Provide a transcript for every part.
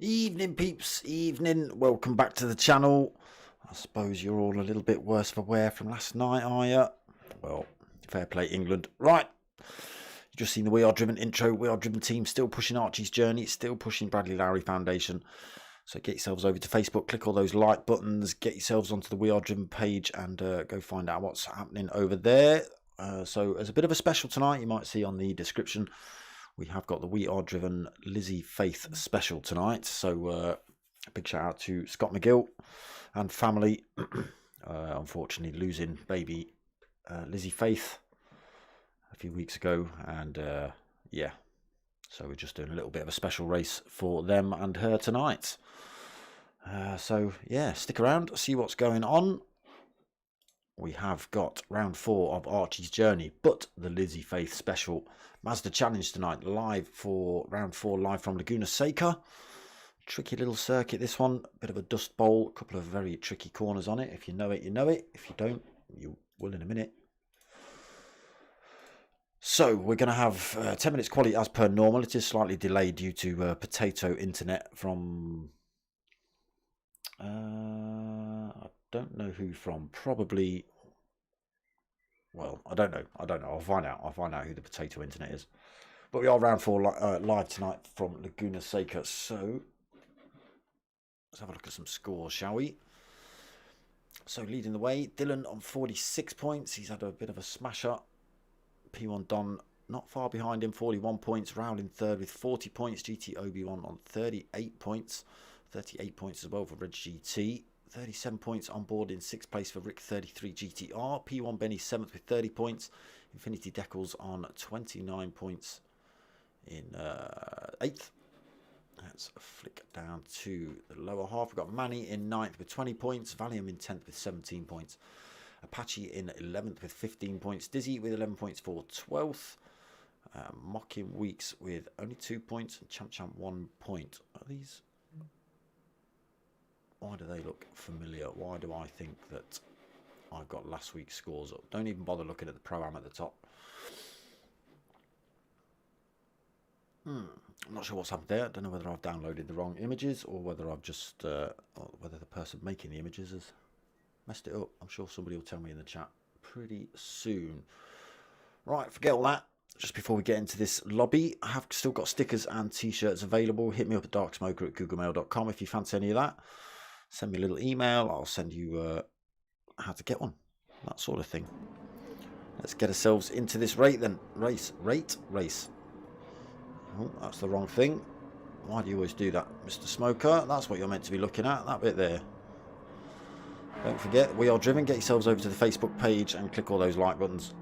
Evening peeps, evening, welcome back to the channel. I suppose you're all a little bit worse for wear from last night, are you? Well, fair play England. Right, you just seen the We Are Driven intro. We Are Driven team still pushing Archie's journey, still pushing Bradley Lowry Foundation. So get yourselves over to Facebook, click all those like buttons, get yourselves onto the We Are Driven page and go find out what's happening over there. So as a bit of a special tonight, you might see on the description, we have got the We Are Driven Lissy-Faith special tonight. So a big shout out to Scott McGill and family. Unfortunately losing baby Lissy-Faith a few weeks ago. And yeah, so we're just doing a little bit of a special race for them and her tonight. So yeah, stick around, see what's going on. We have got round 4 of Archie's journey, but the Lissy-Faith special Mazda challenge tonight, live for round 4, live from Laguna, Seca. Tricky little circuit, this one, bit of a dust bowl, a couple of very tricky corners on it. If you know it, you know it. If you don't, you will in a minute. So we're going to have 10 minutes quality as per normal. It is slightly delayed due to potato internet from I don't know who from. Probably. Well, I don't know. I'll find out. I'll find out who the potato internet is. But we are round 4 live tonight from Laguna Seca. So let's have a look at some scores, shall we? So leading the way, Dylan on 46 points. He's had a bit of a smasher. P1 Don not far behind him, 41 points. Round in third with 40 points. GT Obi-Wan on 38 points. 38 points as well for Red GT. 37 points on board in 6th place for Rick 33 GTR. P1 Benny 7th with 30 points. Infinity Decals on 29 points in 8th. Let's flick down to the lower half. We've got Manny in 9th with 20 points. Valium in 10th with 17 points. Apache in 11th with 15 points. Dizzy with 11 points for 12th. Mocking Weeks with only 2 points. And Champ 1 point. Are these... Why do they look familiar? Why do I think that I've got last week's scores up? Don't even bother looking at the Pro-Am at the top. I'm not sure what's happened there. I don't know whether I've downloaded the wrong images or whether I've just... or whether the person making the images has messed it up. I'm sure somebody will tell me in the chat pretty soon. Right, forget all that. Just before we get into this lobby, I have still got stickers and t-shirts available. Hit me up at darksmoker@googlemail.com if you fancy any of that. Send me a little email. I'll send you how to get one. That sort of thing. Let's get ourselves into this race then. Race. Oh, that's the wrong thing. Why do you always do that, Mr. Smoker? That's what you're meant to be looking at. That bit there. Don't forget, We Are Driven. Get yourselves over to the Facebook page and click all those like buttons.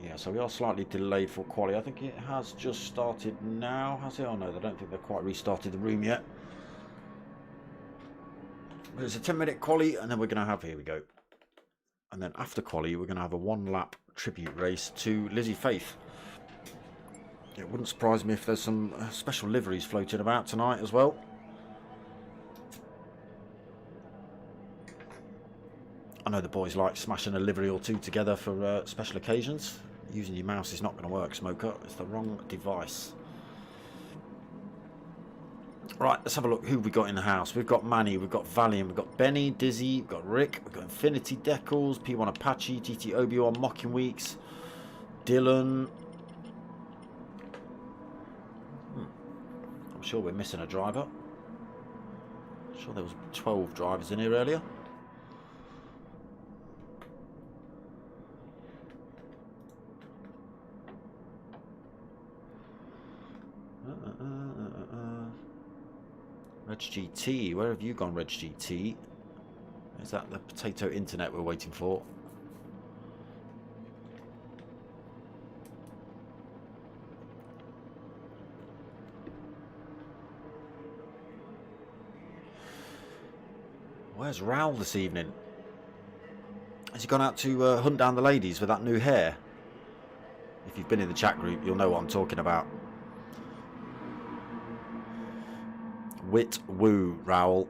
Yeah, so we are slightly delayed for quality. I think it has just started now, has it? Oh no, I don't think they've quite restarted the room yet. But it's a 10-minute quali, and then we're going to have, here we go. And then after quali, we're going to have a 1-lap tribute race to Lissy-Faith. It wouldn't surprise me if there's some special liveries floating about tonight as well. I know the boys like smashing a livery or two together for special occasions. Using your mouse is not going to work, Smoker. It's the wrong device. Right, let's have a look who we got in the house. We've got Manny, we've got Valiant, we've got Benny, Dizzy, we've got Rick, we've got Infinity Decals, P1 Apache, GT Obi-Wan, Mocking Weeks, Dylan. I'm sure we're missing a driver. I'm sure there was 12 drivers in here earlier. Reg GT, where have you gone, Reg GT? Is that the potato internet we're waiting for? Where's Raoul this evening? Has he gone out to hunt down the ladies with that new hair? If you've been in the chat group, you'll know what I'm talking about. Wit woo, Raoul.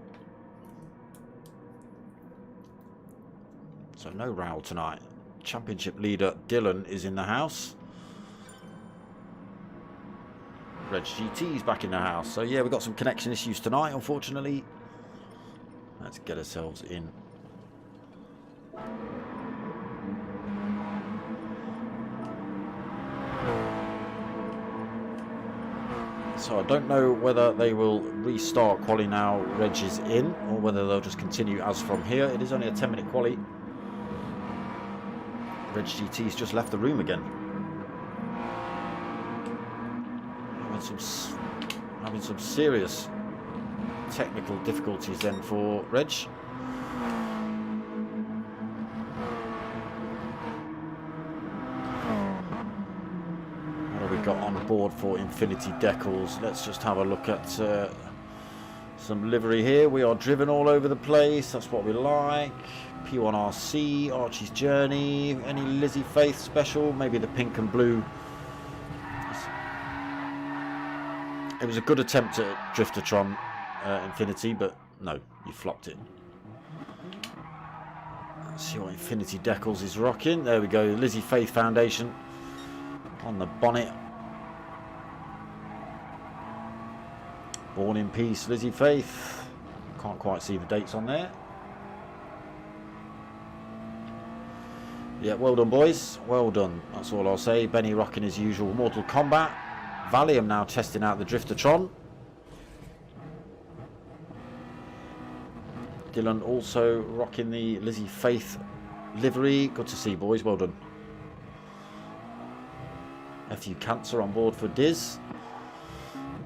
So no Raoul tonight. Championship leader Dylan is in the house. Reg GT's back in the house. So yeah, we've got some connection issues tonight, unfortunately. Let's get ourselves in. So I don't know whether they will restart quali now Reg is in, or whether they'll just continue as from here. It is only a 10-minute quali. Reg GT's just left the room again. Having some serious technical difficulties then for Reg. What have we got on board for Infinity Decals? Let's just have a look at some livery here. We are driven all over the place. That's what we like. P1RC, Archie's Journey, any Lissy-Faith special, maybe the pink and blue. It was a good attempt at Driftertron Infinity, but no, you flopped it. Let's see what Infinity Decals is rocking. There we go, Lissy-Faith Foundation on the bonnet. Born in peace, Lissy-Faith. Can't quite see the dates on there. Yeah, well done, boys. Well done. That's all I'll say. Benny rocking his usual Mortal Kombat. Valium now testing out the Driftertron. Dylan also rocking the Lissy-Faith livery. Good to see, boys. Well done. FU Cancer on board for Diz.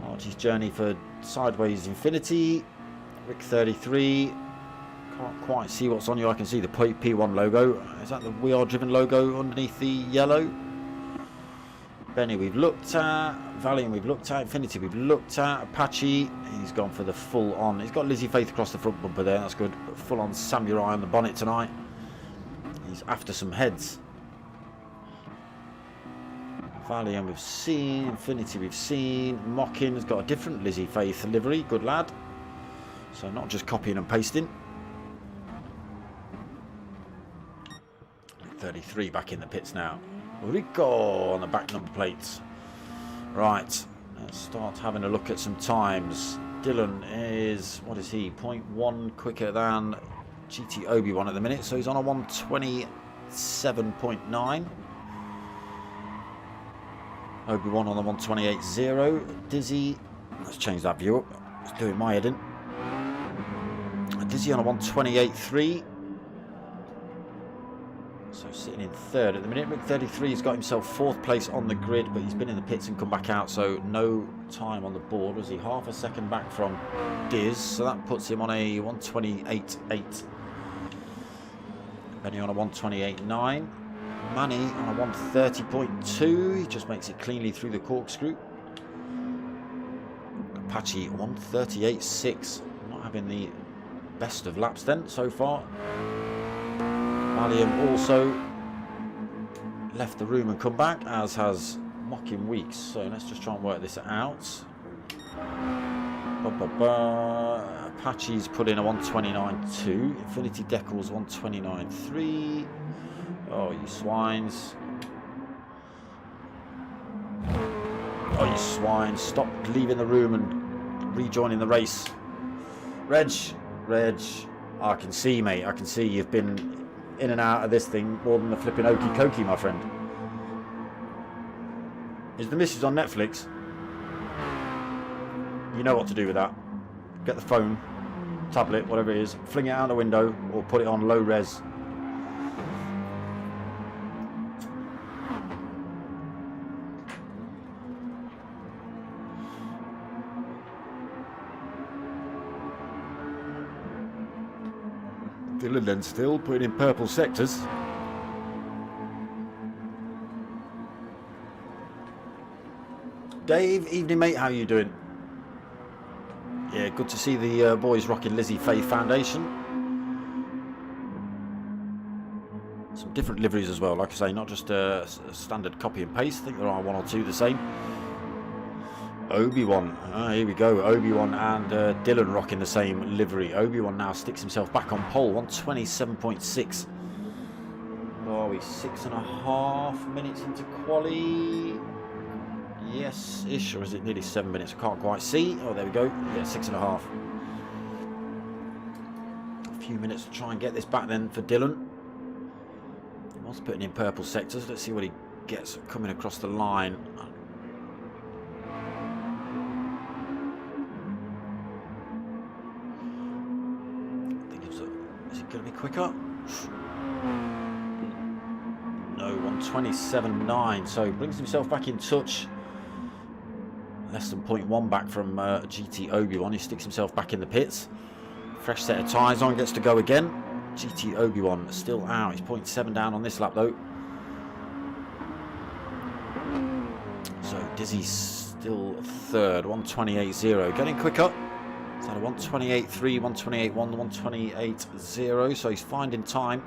Archie's Journey for Sideways Infinity. Rick 33. Can't quite see what's on you. I can see the P1 logo. Is that the We Are Driven logo underneath the yellow? Benny we've looked at. Valiant we've looked at. Infinity we've looked at. Apache, he's gone for the full on. He's got Lissy-Faith across the front bumper there. That's good. But full on Samurai on the bonnet tonight. He's after some heads. Valiant we've seen. Infinity we've seen. Mockin has got a different Lissy-Faith livery. Good lad. So not just copying and pasting. 33 back in the pits now. Rico on the back number plates. Right, let's start having a look at some times. Dylan is, what is he, 0.1 quicker than GT Obi-Wan at the minute, so he's on a 127.9. Obi-Wan on the 128.0. Dizzy, let's change that view up. It's doing my head in. Dizzy on a 128.3. So sitting in third at the minute. Rick 33 has got himself fourth place on the grid, but he's been in the pits and come back out, so no time on the board. Was he half a second back from Diz? So that puts him on a 128.8. Benny on a 128.9. Manny on a 130.2. He just makes it cleanly through the corkscrew. Apache 138.6. Not having the best of laps then so far. Valium also left the room and come back, as has Mocking Weeks. So let's just try and work this out. Apache's put in a 129.2. Infinity Decals 129.3. Oh, you swines. Oh, you swines. Stop leaving the room and rejoining the race. Reg, I can see, mate. I can see you've been in and out of this thing more than the flipping okey cokey, my friend. Is the missus on Netflix? You know what to do with that. Get the phone, tablet, whatever it is, fling it out the window or put it on low res. Dylan then still putting in purple sectors. Dave, evening mate, how you doing? Yeah, good to see the boys rocking Lissy-Faith Foundation. Some different liveries as well, like I say, not just a standard copy and paste. I think there are one or two the same. Obi-Wan, here we go. Obi-Wan and Dylan rocking the same livery. Obi-Wan now sticks himself back on pole, 127.6. Oh, he's 6.5 minutes into quali. Yes-ish, or is it nearly 7 minutes? I can't quite see. Oh, there we go. Yeah, 6.5. A few minutes to try and get this back then for Dylan. He was putting in purple sectors. Let's see what he gets coming across the line. Is it going to be quicker? No, 127.9. So brings himself back in touch. Less than 0.1 back from GT Obi-Wan. He sticks himself back in the pits. Fresh set of tyres on, gets to go again. GT Obi-Wan still out. He's 0.7 down on this lap though. So Dizzy's still third, 128.0. Getting quicker. It's at a 128.3, 128.1, 128.0. So he's finding time.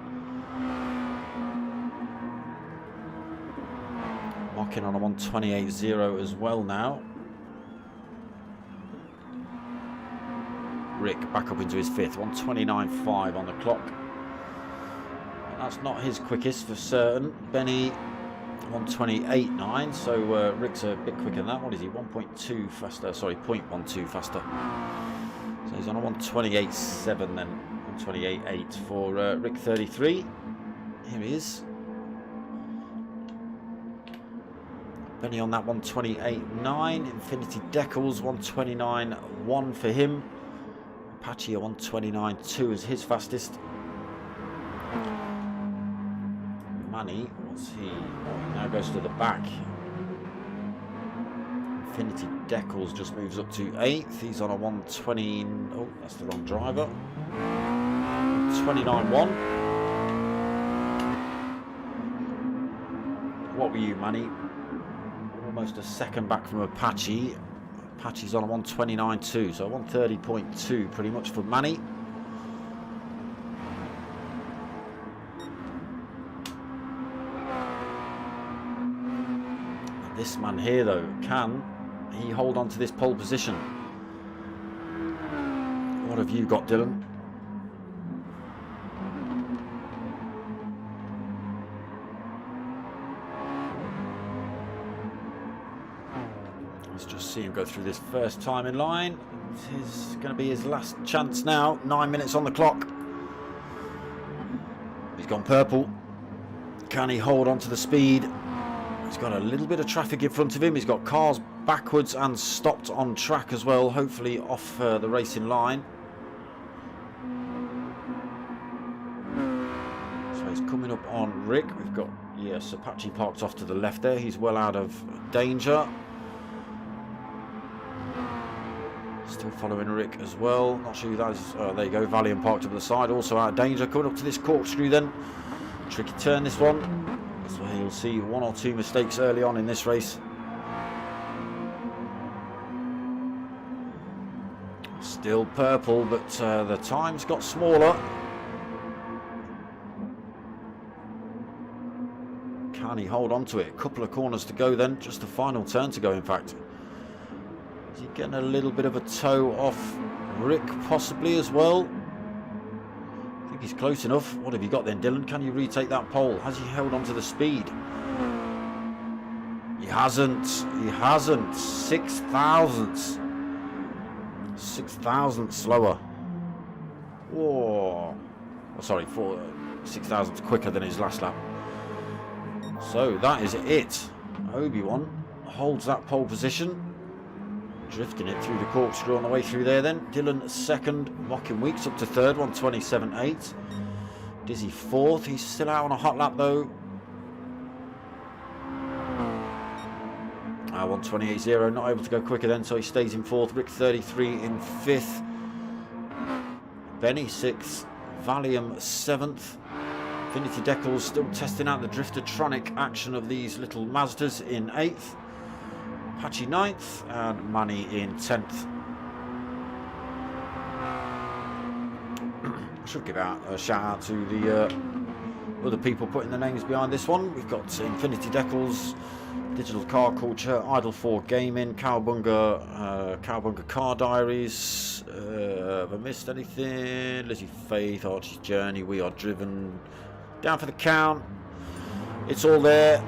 Mocking on a 128.0 as well now. Rick back up into his fifth, 129.5 on the clock. That's not his quickest for certain. Benny 128.9, so Rick's a bit quicker than that. What is he? 1.2 faster, sorry, 0.12 faster. So he's on a 128.7 then, 128.8 for Rick 33. Here he is. Benny on that 128.9. Infinity Decals 129.1 for him. Apache a 129.2 is his fastest. Manny, what's he? Oh, he now goes to the back. Infinity Decals just moves up to 8th. He's on a 120. Oh, that's the wrong driver. 29.1. What were you, Manny? Almost a second back from Apache. Apache's on a 129.2, so 130.2 pretty much for Manny. This man here though, can he hold on to this pole position? What have you got, Dylan? Let's just see him go through this first time in line. This is going to be his last chance now. 9 minutes on the clock. He's gone purple. Can he hold on to the speed? He's got a little bit of traffic in front of him. He's got cars backwards and stopped on track as well, hopefully off the racing line. So he's coming up on Rick. We've got, yes, Apache parked off to the left there. He's well out of danger. Still following Rick as well. Not sure who that is. Oh, there you go. Valiant parked up the side. Also out of danger. Coming up to this corkscrew then. Tricky turn this one. So you'll see one or two mistakes early on in this race. Still purple, but the time's got smaller. Can he hold on to it? A couple of corners to go then. Just the final turn to go, in fact. Is he getting a little bit of a toe off Rick possibly as well? I think he's close enough. What have you got then, Dylan? Can you retake that pole? Has he held on to the speed? He hasn't. He hasn't. 6 thousandths. 6 thousandths slower. Whoa. Oh, sorry, 6 thousandths quicker than his last lap. So that is it. Obi-Wan holds that pole position. Drifting it through the corkscrew on the way through there then. Dylan second, Mocking Weeks up to third, 127.8. Dizzy fourth, he's still out on a hot lap though. 128.0, not able to go quicker then, so he stays in fourth. Rick 33 in fifth. Benny sixth. Valium 7th. Infinity Decals still testing out the Driftertronic action of these little Mazdas in 8th. Apache 9th and Manny in 10th. I should give out a shout out to the other people putting the names behind this one. We've got Infinity Decals, Digital Car Culture, Idle 4 Gaming, Cowabunga Car Diaries. Have I missed anything? Lissy-Faith, Archies Journey, We Are Driven. Down for the count. It's all there.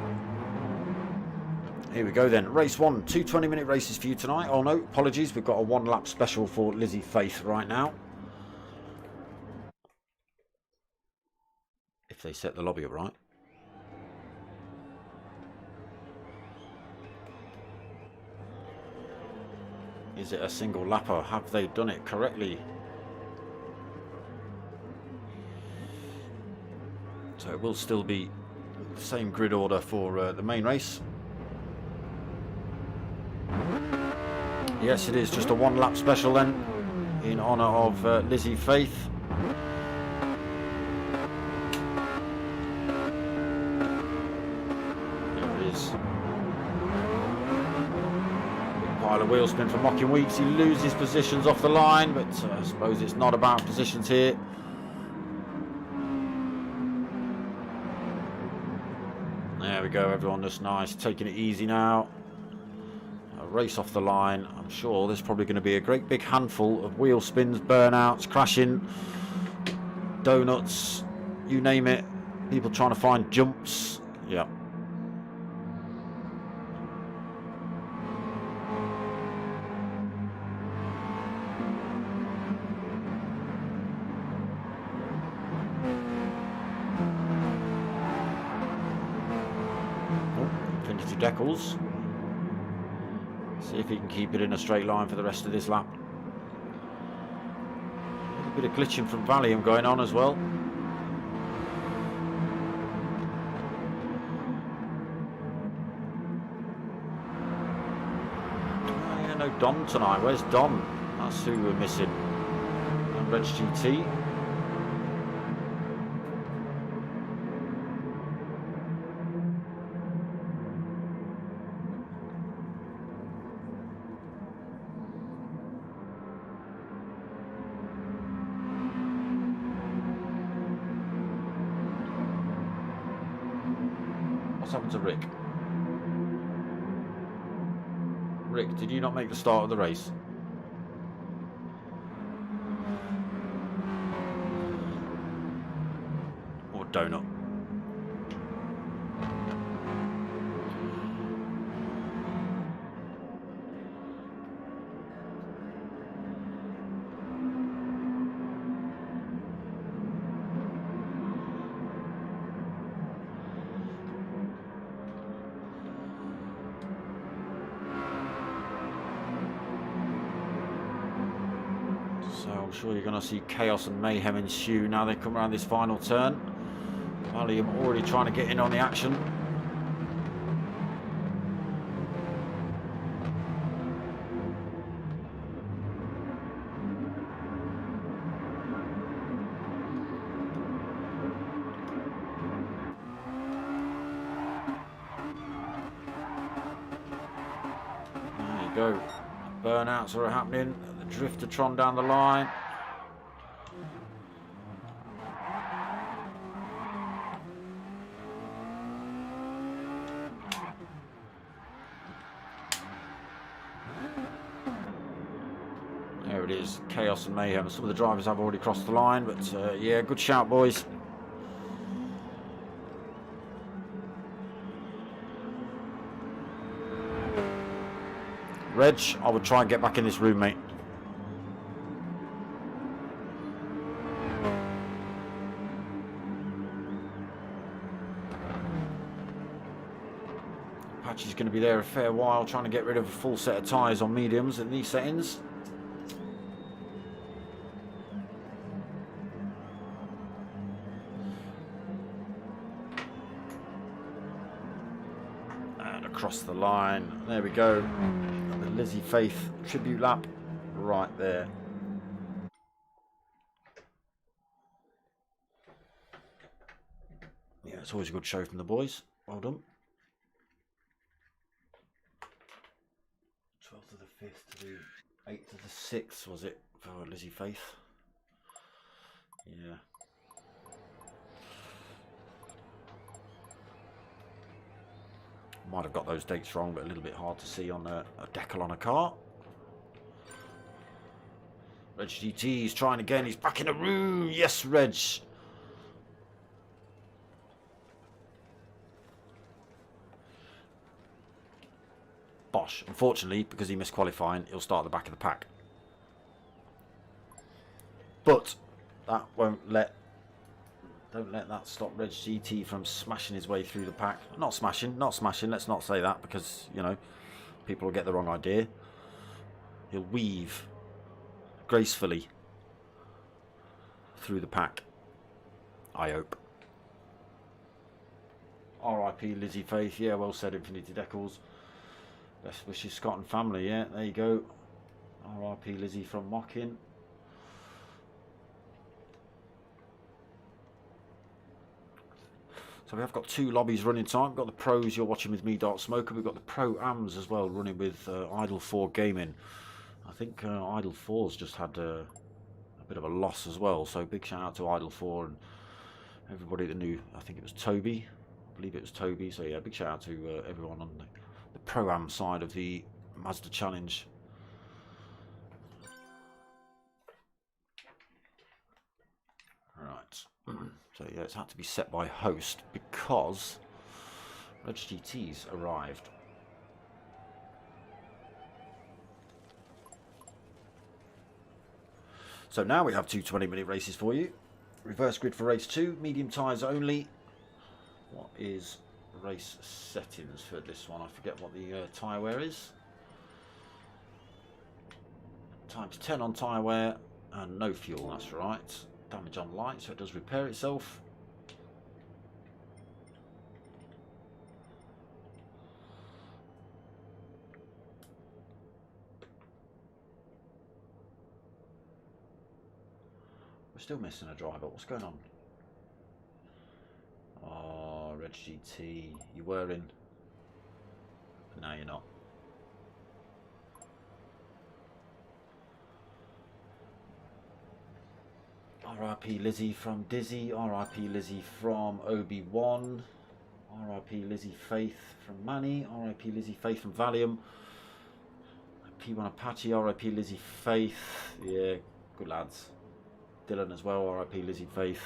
Here we go then. Race 1. 2 20-minute races for you tonight. Oh no, apologies. We've got a 1-lap special for Lissy-Faith right now. If they set the lobby up right. Is it a single lapper? Have they done it correctly? So it will still be the same grid order for the main race. Yes, it is just a 1-lap special then, in honour of Lissy-Faith. There it is. Big pile of wheel spin for Mocking Weeks. He loses positions off the line, but I suppose it's not about positions here. There we go, everyone just nice, taking it easy now. A race off the line. I'm sure there's probably going to be a great big handful of wheel spins, burnouts, crashing, donuts, you name it. People trying to find jumps. Yeah. Decals. See if he can keep it in a straight line for the rest of this lap. A little bit of glitching from Valium going on as well. Yeah, no Dom tonight. Where's Dom? That's who we're missing. And Reg GT. What's happened to Rick? Rick, did you not make the start of the race? Or donut? I'm sure you're going to see chaos and mayhem ensue now they come around this final turn. Valium already trying to get in on the action. There you go. Burnouts are happening. The Driftertron down the line. There it is, chaos and mayhem. Some of the drivers have already crossed the line, but yeah, good shout, boys. Reg, I would try and get back in this room, mate. Apache's going to be there a fair while, trying to get rid of a full set of tyres on mediums in these settings. And across the line, there we go. The Lissy-Faith tribute lap right there. it's always a good show from the boys. Well done. 12th of the 5th to the 8th of the 6th, was it, for Lissy-Faith? Yeah. Might have got those dates wrong, but a little bit hard to see on a decal on a car. Reg GT is trying again. He's back in the room. Yes, Reg. Bosh. Unfortunately, because he missed qualifying, he'll start at the back of the pack. But that won't let... Don't let that stop Reg GT from smashing his way through the pack. Not smashing. Let's not say that because, you know, people will get the wrong idea. He'll weave gracefully through the pack, I hope. R.I.P. Lissy-Faith. Yeah, well said, Infinity Decals. Best wishes, Scott and family. Yeah, there you go. R.I.P. Lizzie from Mockin. So we have got 2 lobbies running time. We've got the pros you're watching with me, Dark Smoker. We've got the pro-ams as well running with Idle 4 Gaming. I think Idle 4's just had a bit of a loss as well. So big shout out to Idle 4 and everybody that knew. I think it was Toby. I believe it was Toby. So yeah, big shout out to everyone on the pro-am side of the Mazda Challenge. Right. So yeah, it's had to be set by host because Reg GT's arrived. So now we have 2 20-minute races for you. Reverse grid for race 2, medium tyres only. What is race settings for this one? I forget what the tyre wear is. Times 10 on tyre wear and no fuel, that's right. Damage on light, so it does repair itself. We're still missing a driver. What's going on? Oh, Reg GT. You were in. But now you're not. R.I.P. Lizzie from Dizzy. R.I.P. Lizzie from Obi-Wan. R.I.P. Lissy-Faith from Manny. R.I.P. Lissy-Faith from Valium. P1 Apache. R.I.P. Lissy-Faith. Yeah, good lads. Dylan as well. R.I.P. Lissy-Faith.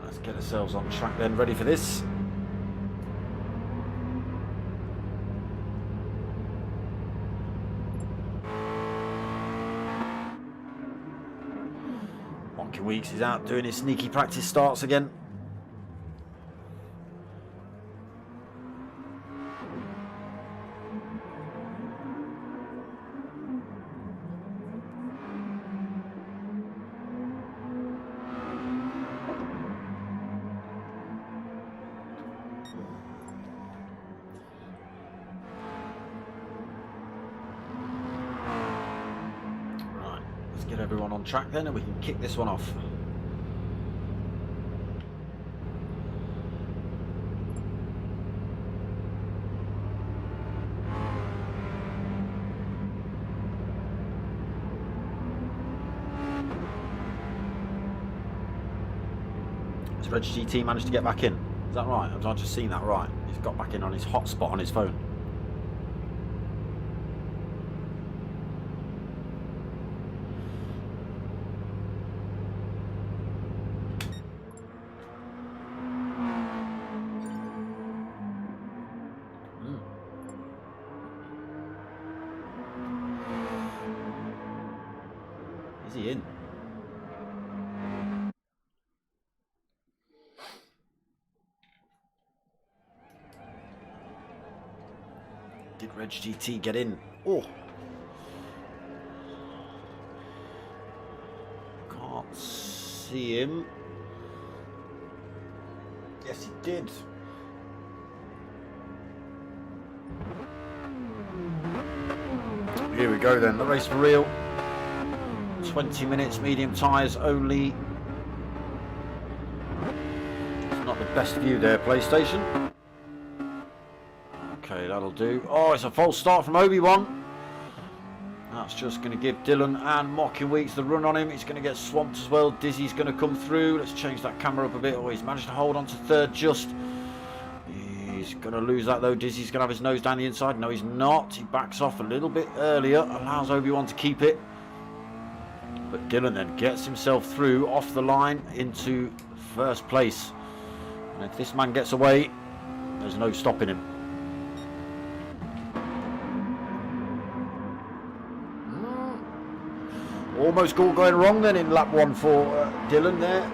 Let's get ourselves on track then. Ready for this. Weeks is out doing his sneaky practice starts again. Get everyone on track then and we can kick this one off. Has Reg GT managed to get back in? Is that right? Have I just seen that right? He's got back in on his hotspot on his phone. Is he in? Did Reg GT get in? Oh! Can't see him. Yes, he did. Here we go then, the race for real. 20 minutes, medium tyres only. It's not the best view there, PlayStation. Okay, that'll do. Oh, it's a false start from Obi-Wan. That's just going to give Dylan and Mocking Weeks the run on him. He's going to get swamped as well. Dizzy's going to come through. Let's change that camera up a bit. Oh, he's managed to hold on to third just. He's going to lose that though. Dizzy's going to have his nose down the inside. No, he's not. He backs off a little bit earlier. Allows Obi-Wan to keep it. But Dylan then gets himself through off the line into first place. And if this man gets away, there's no stopping him. Almost all going wrong then in lap 1 for Dylan there.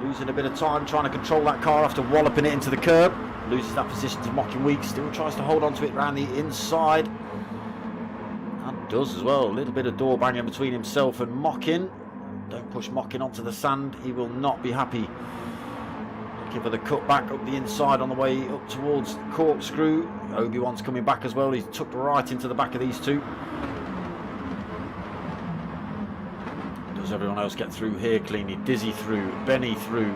Losing a bit of time trying to control that car after walloping it into the curb. Loses that position to Mocking Weeks. Still tries to hold on to it around the inside. And does as well. A little bit of door banging between himself and Mocking. Don't push Mocking onto the sand. He will not be happy. Looking for the cut back up the inside on the way up towards the corkscrew. Obi-Wan's coming back as well. He's tucked right into the back of these two. Does everyone else get through here cleanly? Dizzy through, Benny through,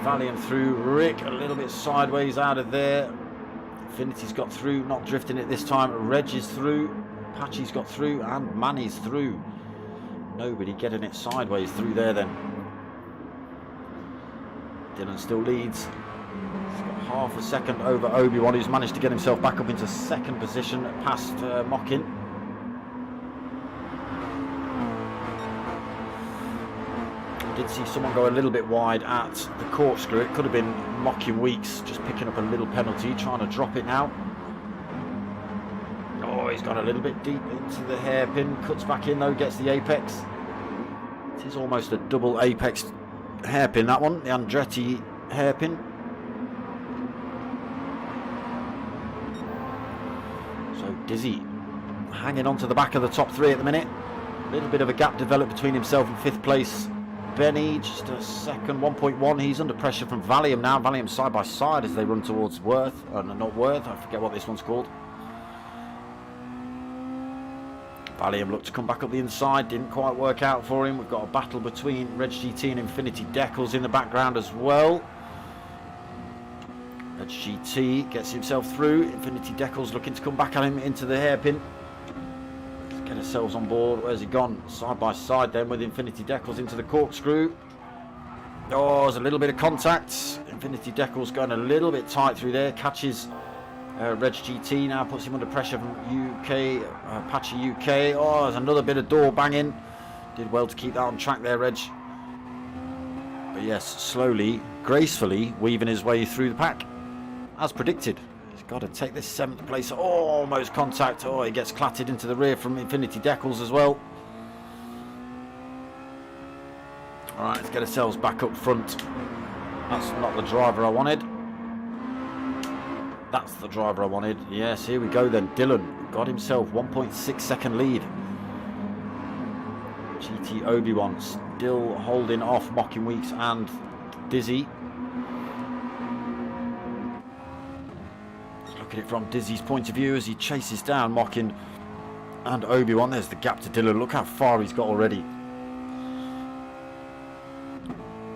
Valiant through, Rick a little bit sideways out of there. Infinity's got through, not drifting it this time. Reg is through, Apache's got through, and Manny's through. Nobody getting it sideways through there then. Dylan still leads. He's got half a second over Obi-Wan, who's managed to get himself back up into second position past Mocking. Did see someone go a little bit wide at the corkscrew. It could have been Mocking Weeks just picking up a little penalty, trying to drop it now. Oh, he's gone a little bit deep into the hairpin. Cuts back in though, gets the apex. It is almost a double apex hairpin, that one, the Andretti hairpin. So Dizzy hanging on to the back of the top three at the minute. A little bit of a gap developed between himself and fifth place Benny, just a second, 1.1. He's under pressure from Valium now. Valium side by side as they run towards Worth. Not Worth, I forget what this one's called. Valium looked to come back up the inside, didn't quite work out for him. We've got a battle between Reg GT and Infinity Decals in the background as well. Reg GT gets himself through. Infinity Decals looking to come back at him into the hairpin. Get ourselves on board. Where's he gone? Side by side then with Infinity Decals into the corkscrew. Oh, there's a little bit of contact. Infinity Decals going a little bit tight through there. Catches Reg GT now, puts him under pressure from UK, Apache UK. Oh, there's another bit of door banging. Did well to keep that on track there, Reg. But yes, slowly, gracefully weaving his way through the pack. As predicted. Got to take this 7th place. Oh, almost contact. Oh, he gets clattered into the rear from Infinity Decals as well. Alright, let's get ourselves back up front. That's not the driver I wanted. That's the driver I wanted. Yes, here we go then. Dylan got himself 1.6 second lead. GT Obi-Wan still holding off Mocking Weeks and Dizzy. Look at it from Dizzy's point of view as he chases down Mocking and Obi-Wan. There's the gap to Dylan. Look how far he's got already.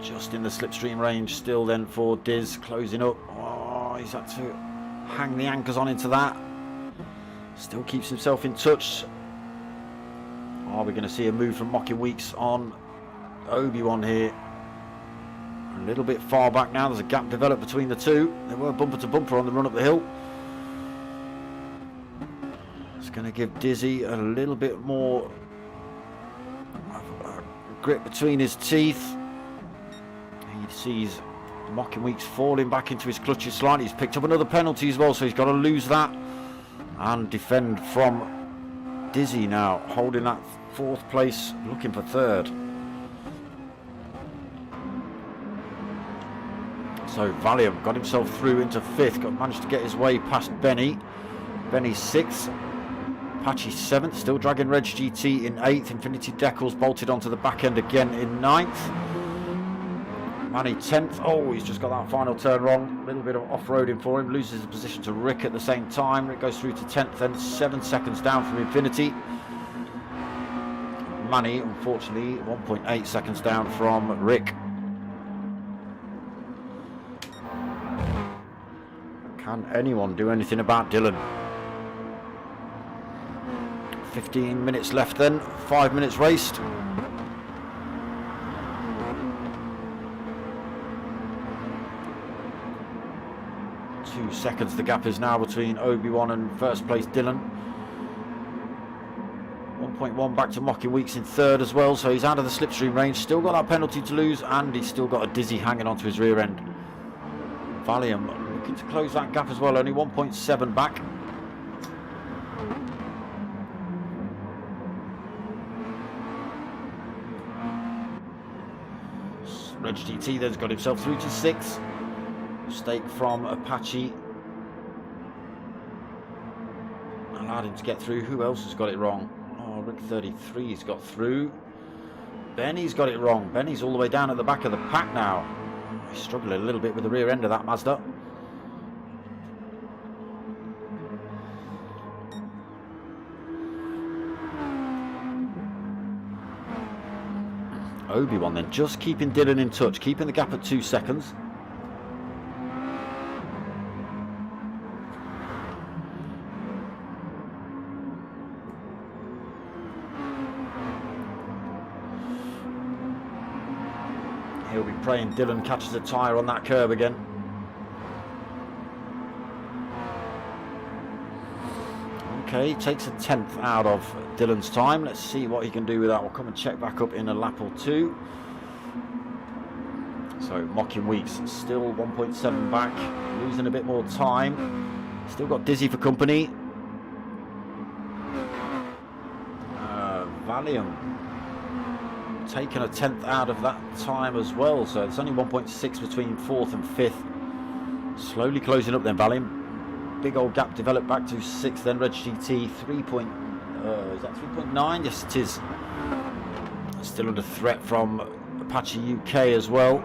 Just in the slipstream range still then for Diz, closing up. Oh, he's had to hang the anchors on into that. Still keeps himself in touch. Are we going to see a move from Mocking Weeks on Obi-Wan here? A little bit far back now. There's a gap developed between the two. They were bumper to bumper on the run up the hill. It's going to give Dizzy a little bit more grip between his teeth. He sees Mocking Weeks falling back into his clutches slightly. He's picked up another penalty as well, so he's got to lose that and defend from Dizzy now, holding that 4th place, looking for 3rd. So Valium got himself through into 5th, managed to get his way past Benny. Benny 6th, Apache 7th, still dragging Reg GT in 8th. Infinity Decals bolted onto the back end again in 9th. Manny 10th. Oh, he's just got that final turn wrong. A little bit of off-roading for him. Loses the position to Rick at the same time. Rick goes through to 10th, then 7 seconds down from Infinity. Manny, unfortunately, 1.8 seconds down from Rick. Can anyone do anything about Dylan? 15 minutes left then, 5 minutes raced. Seconds the gap is now between Obi-Wan and first place Dylan. 1.1 back to Mocking Weeks in third as well, so he's out of the slipstream range. Still got that penalty to lose, and he's still got a Dizzy hanging onto his rear end. Valium looking to close that gap as well, only 1.7 back. Reg GT then's got himself through to 6th. Mistake from Apache allowed him to get through. Who else has got it wrong? Oh, Rick 33's got through. Benny's got it wrong. Benny's all the way down at the back of the pack now. He's struggling a little bit with the rear end of that Mazda. Obi-Wan then just keeping Dylan in touch, keeping the gap at 2 seconds. He'll be praying Dylan catches a tyre on that curb again. Okay, takes a 10th out of Dylan's time. Let's see what he can do with that. We'll come and check back up in a lap or two. So Mocking Weeks still 1.7 back, losing a bit more time. Still got Dizzy for company. Valium taken a 10th out of that time as well, so it's only 1.6 between 4th and 5th. Slowly closing up then, Valium. Big old gap developed back to 6th then. Reg GT 3. Is that 3.9? Yes, it is. Still under threat from Apache UK as well.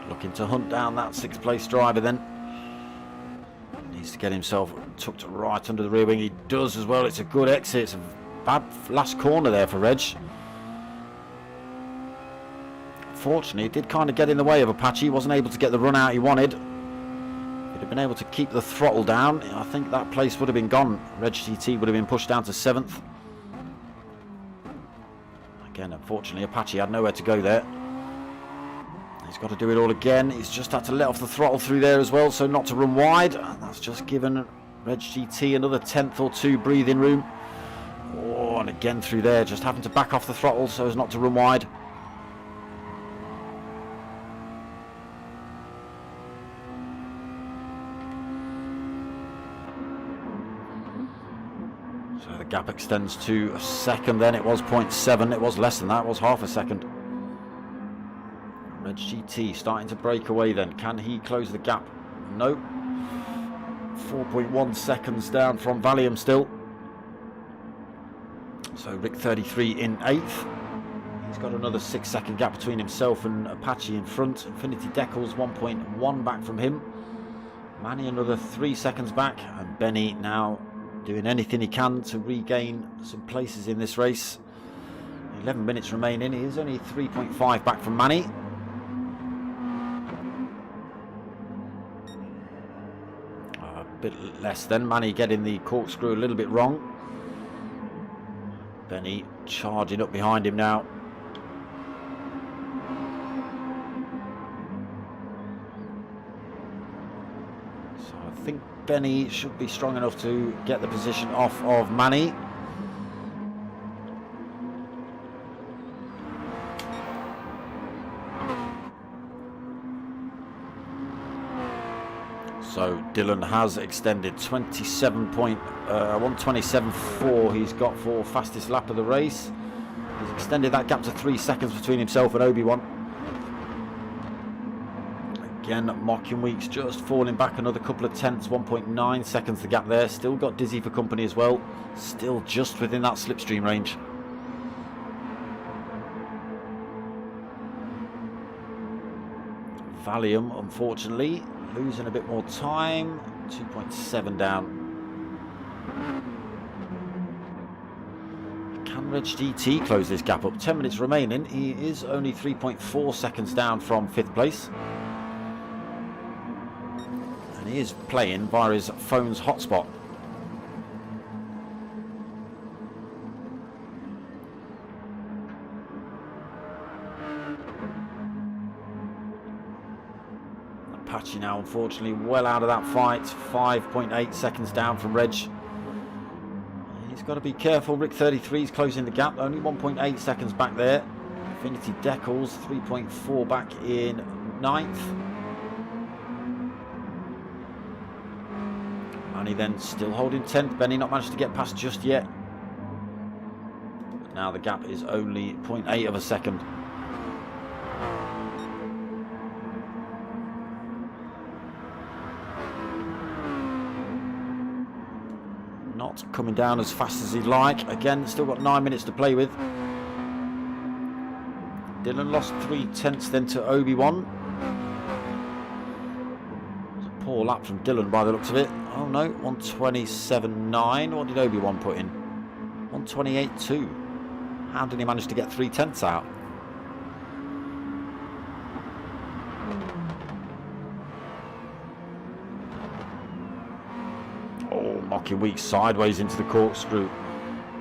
Looking to hunt down that 6th place driver then. Needs to get himself tucked right under the rear wing. He does as well. It's a good exit. It's a bad last corner there for Reg. Fortunately, it did kind of get in the way of Apache. He wasn't able to get the run out he wanted. If he'd have been able to keep the throttle down, I think that place would have been gone. Reg GT would have been pushed down to 7th. Again, unfortunately, Apache had nowhere to go there. He's got to do it all again. He's just had to let off the throttle through there as well, so not to run wide. And that's just given Reg GT another 10th or 2 breathing room. Oh, and again through there, just having to back off the throttle so as not to run wide. So the gap extends to a second then. It was 0.7. It was less than that. It was half a second. Reg GT starting to break away then. Can he close the gap? Nope. 4.1 seconds down from Valium still. So Rick 33 in 8th. He's got another 6-second gap between himself and Apache in front. Infinity Decals 1.1 back from him. Manny another 3 seconds back. And Benny now doing anything he can to regain some places in this race. 11 minutes remaining. He is only 3.5 back from Manny. Bit less then. Manny getting the corkscrew a little bit wrong. Benny charging up behind him now. So I think Benny should be strong enough to get the position off of Manny. So Dylan has extended 127.4 he's got for fastest lap of the race. He's extended that gap to 3 seconds between himself and Obi-Wan. Again, Mocking Weeks just falling back another couple of tenths, 1.9 seconds the gap there. Still got Dizzy for company as well. Still just within that slipstream range. Valium, unfortunately, losing a bit more time. 2.7 down. Can Reg GT close this gap up? 10 minutes remaining. He is only 3.4 seconds down from 5th place. And he is playing via his phone's hotspot. Apache now, unfortunately, well out of that fight. 5.8 seconds down from Reg. He's got to be careful. Rick 33 is closing the gap. Only 1.8 seconds back there. Infinity Decals 3.4 back in 9th. Manny then still holding 10th. Benny not managed to get past just yet. Now the gap is only 0.8 of a second. Not coming down as fast as he'd like. Again, still got 9 minutes to play with. Dylan lost 3/10 then to Obi-Wan. It's a poor lap from Dylan by the looks of it. Oh no, 127.9. What did Obi-Wan put in? 128.2. How did he manage to get 3/10 out? Mocking weak sideways into the corkscrew.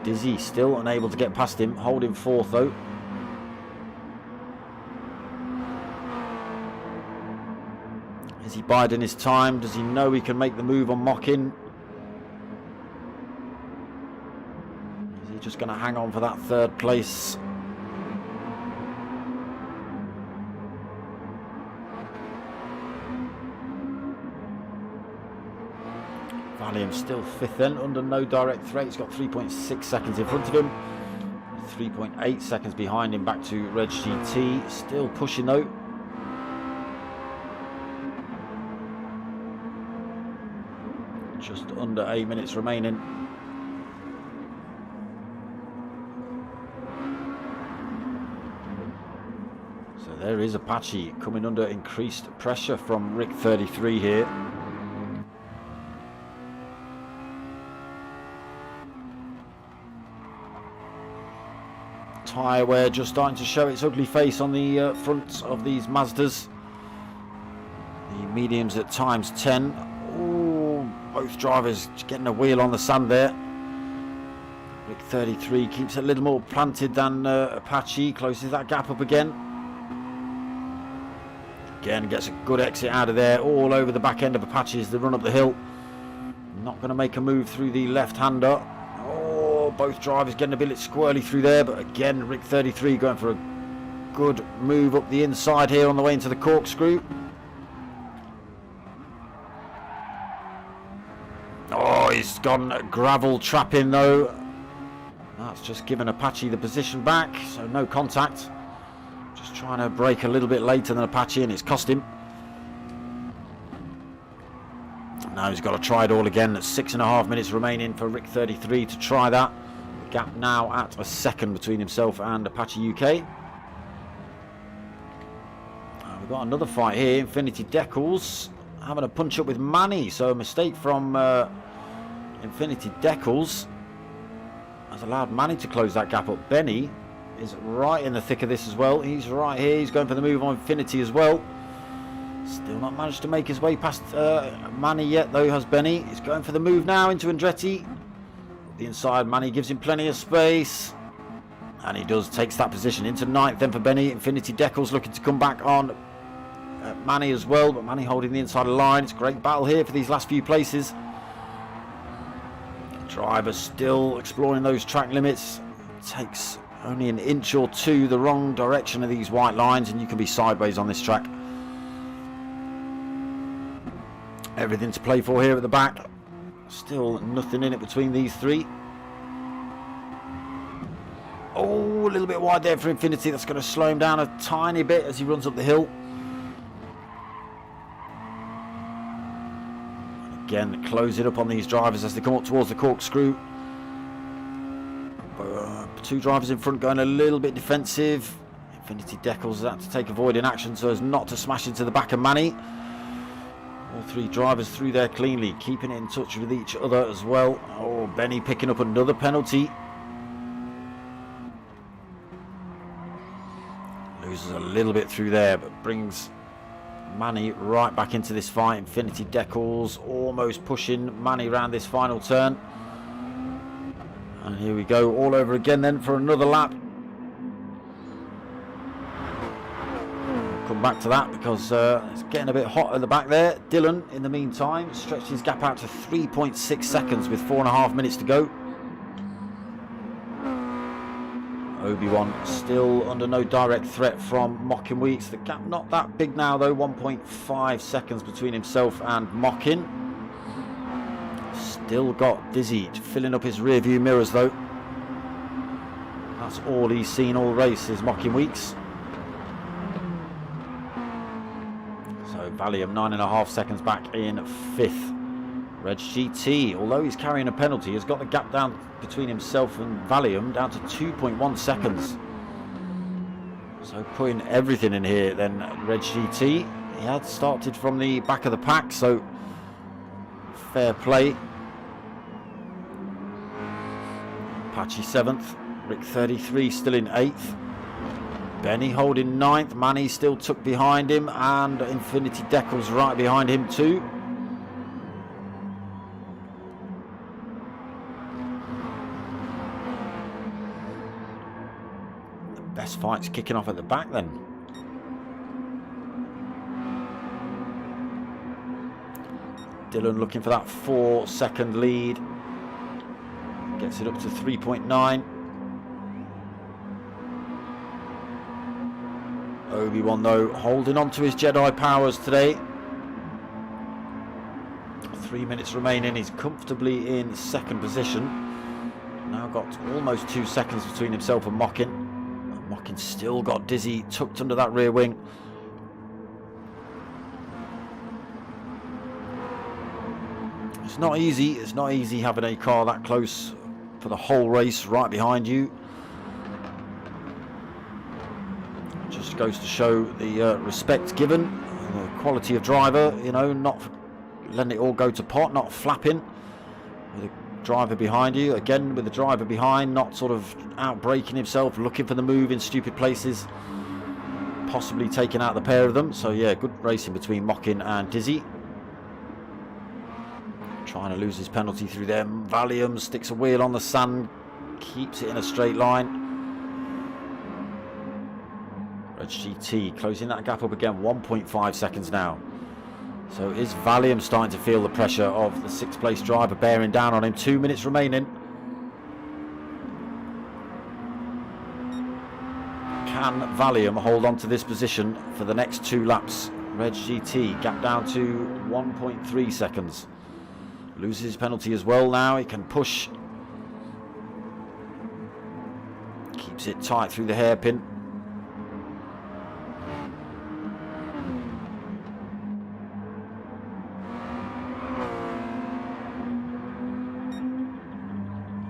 Dizzy still unable to get past him, holding 4th though. Is he biding his time? Does he know he can make the move on Mocking? Is he just going to hang on for that 3rd place? Valium still 5th then, under no direct threat. He's got 3.6 seconds in front of him. 3.8 seconds behind him back to Reg GT. Still pushing though. Just under 8 minutes remaining. So there is Apache coming under increased pressure from Rick 33 here. Tyre wear just starting to show its ugly face on the fronts of these Mazdas. The mediums at times 10. Ooh, both drivers getting a wheel on the sand there. Rick 33 keeps it a little more planted than Apache. Closes that gap up again. Again gets a good exit out of there. All over the back end of Apache as they run up the hill. Not going to make a move through the left-hander. Both drivers getting a bit squirrely through there, but again Rick 33 going for a good move up the inside here on the way into the corkscrew. Oh, he's gone gravel trapping though. That's just given Apache the position back, so no contact. Just trying to brake a little bit later than Apache and it's cost him. Now he's got to try it all again. 6.5 minutes remaining for Rick 33 to try that. The gap now at a second between himself and Apache UK. We've got another fight here. Infinity Decals having a punch up with Manny. So a mistake from Infinity Decals has allowed Manny to close that gap up. Benny is right in the thick of this as well. He's right here. He's going for the move on Infinity as well. Still not managed to make his way past Manny yet, though, has Benny. He's going for the move now into Andretti. The inside, Manny gives him plenty of space. And he does, takes that position into 9th then for Benny. Infinity Decals looking to come back on Manny as well, but Manny holding the inside of the line. It's a great battle here for these last few places. Driver still exploring those track limits. Takes only an inch or two the wrong direction of these white lines, and you can be sideways on this track. Everything to play for here at the back. Still nothing in it between these three. Oh, a little bit wide there for Infinity. That's going to slow him down a tiny bit as he runs up the hill. And again, close it up on these drivers as they come up towards the corkscrew. Two drivers in front going a little bit defensive. Infinity Decals had to take avoiding action so as not to smash into the back of Manny. All three drivers through there cleanly, keeping it in touch with each other as well. Oh, Benny picking up another penalty. Loses a little bit through there, but brings Manny right back into this fight. Infinity Decals almost pushing Manny around this final turn. And here we go all over again then for another lap. We'll come back to that because it's getting a bit hot at the back there. Dylan, in the meantime, stretched his gap out to 3.6 seconds with 4.5 minutes to go. Obi-Wan still under no direct threat from Mockin Weeks. The gap not that big now though, 1.5 seconds between himself and Mockin. Still got Dizzy filling up his rear view mirrors though. That's all he's seen all race is Mockin Weeks. So Valium 9.5 seconds back in 5th. Reg GT, although he's carrying a penalty, has got the gap down between himself and Valium down to 2.1 seconds. So putting everything in here then Reg GT. He had started from the back of the pack, so fair play. Apache 7th, Rick 33 still in 8th. Benny holding 9th, Manny still tucked behind him, and Infinity Decals right behind him too. The best fight's kicking off at the back then. Dylan looking for that 4-second lead. Gets it up to 3.9. Obi-Wan though holding on to his Jedi powers today. 3 minutes remaining. He's comfortably in 2nd position. Now got almost 2 seconds between himself and Mockin. Mockin still got Dizzy tucked under that rear wing. It's not easy. It's not easy having a car that close for the whole race right behind you. Just goes to show the respect given, the quality of driver, you know, not letting it all go to pot, not flapping with a driver behind you. Again, with the driver behind, not sort of out braking himself, looking for the move in stupid places, possibly taking out the pair of them. So yeah, good racing between Mockin and Dizzy. Trying to lose his penalty through them. Valium sticks a wheel on the sand, keeps it in a straight line. Reg GT closing that gap up again, 1.5 seconds now. So is Valium starting to feel the pressure of the 6th place driver bearing down on him? 2 minutes remaining. Can Valium hold on to this position for the next 2 laps? Reg GT gap down to 1.3 seconds. Loses his penalty as well now. He can push. Keeps it tight through the hairpin.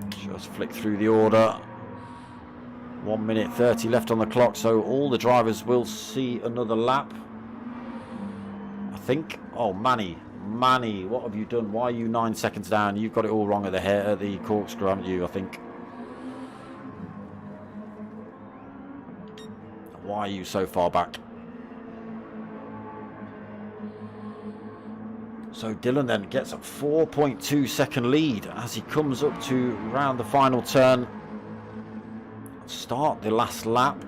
Just flick through the order. 1 minute 30 left on the clock, so all the drivers will see another lap, I think. Oh, Manny, what have you done? Why are you 9 seconds down? You've got it all wrong at the corkscrew, haven't you, I think? Why are you so far back? So Dylan then gets a 4.2 second lead as he comes up to round the final turn. Start the last lap.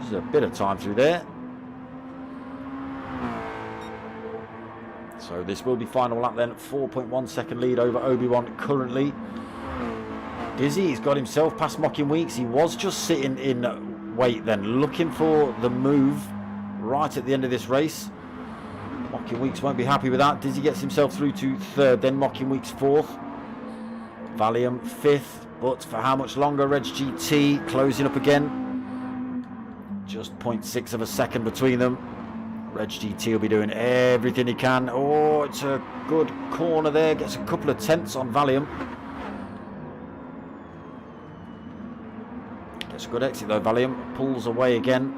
There's a bit of time through there. So this will be final lap then. 4.1 second lead over Obi-Wan currently. Dizzy's got himself past Mockin Weeks. He was just sitting in wait then, looking for the move right at the end of this race. Mockin Weeks won't be happy with that. Dizzy gets himself through to 3rd, then Mockin Weeks 4th. Valium 5th, but for how much longer? Reg GT closing up again. Just 0.6 of a second between them. Reg GT will be doing everything he can. Oh, it's a good corner there. Gets a couple of tenths on Valium. Good exit though, Valium. Pulls away again.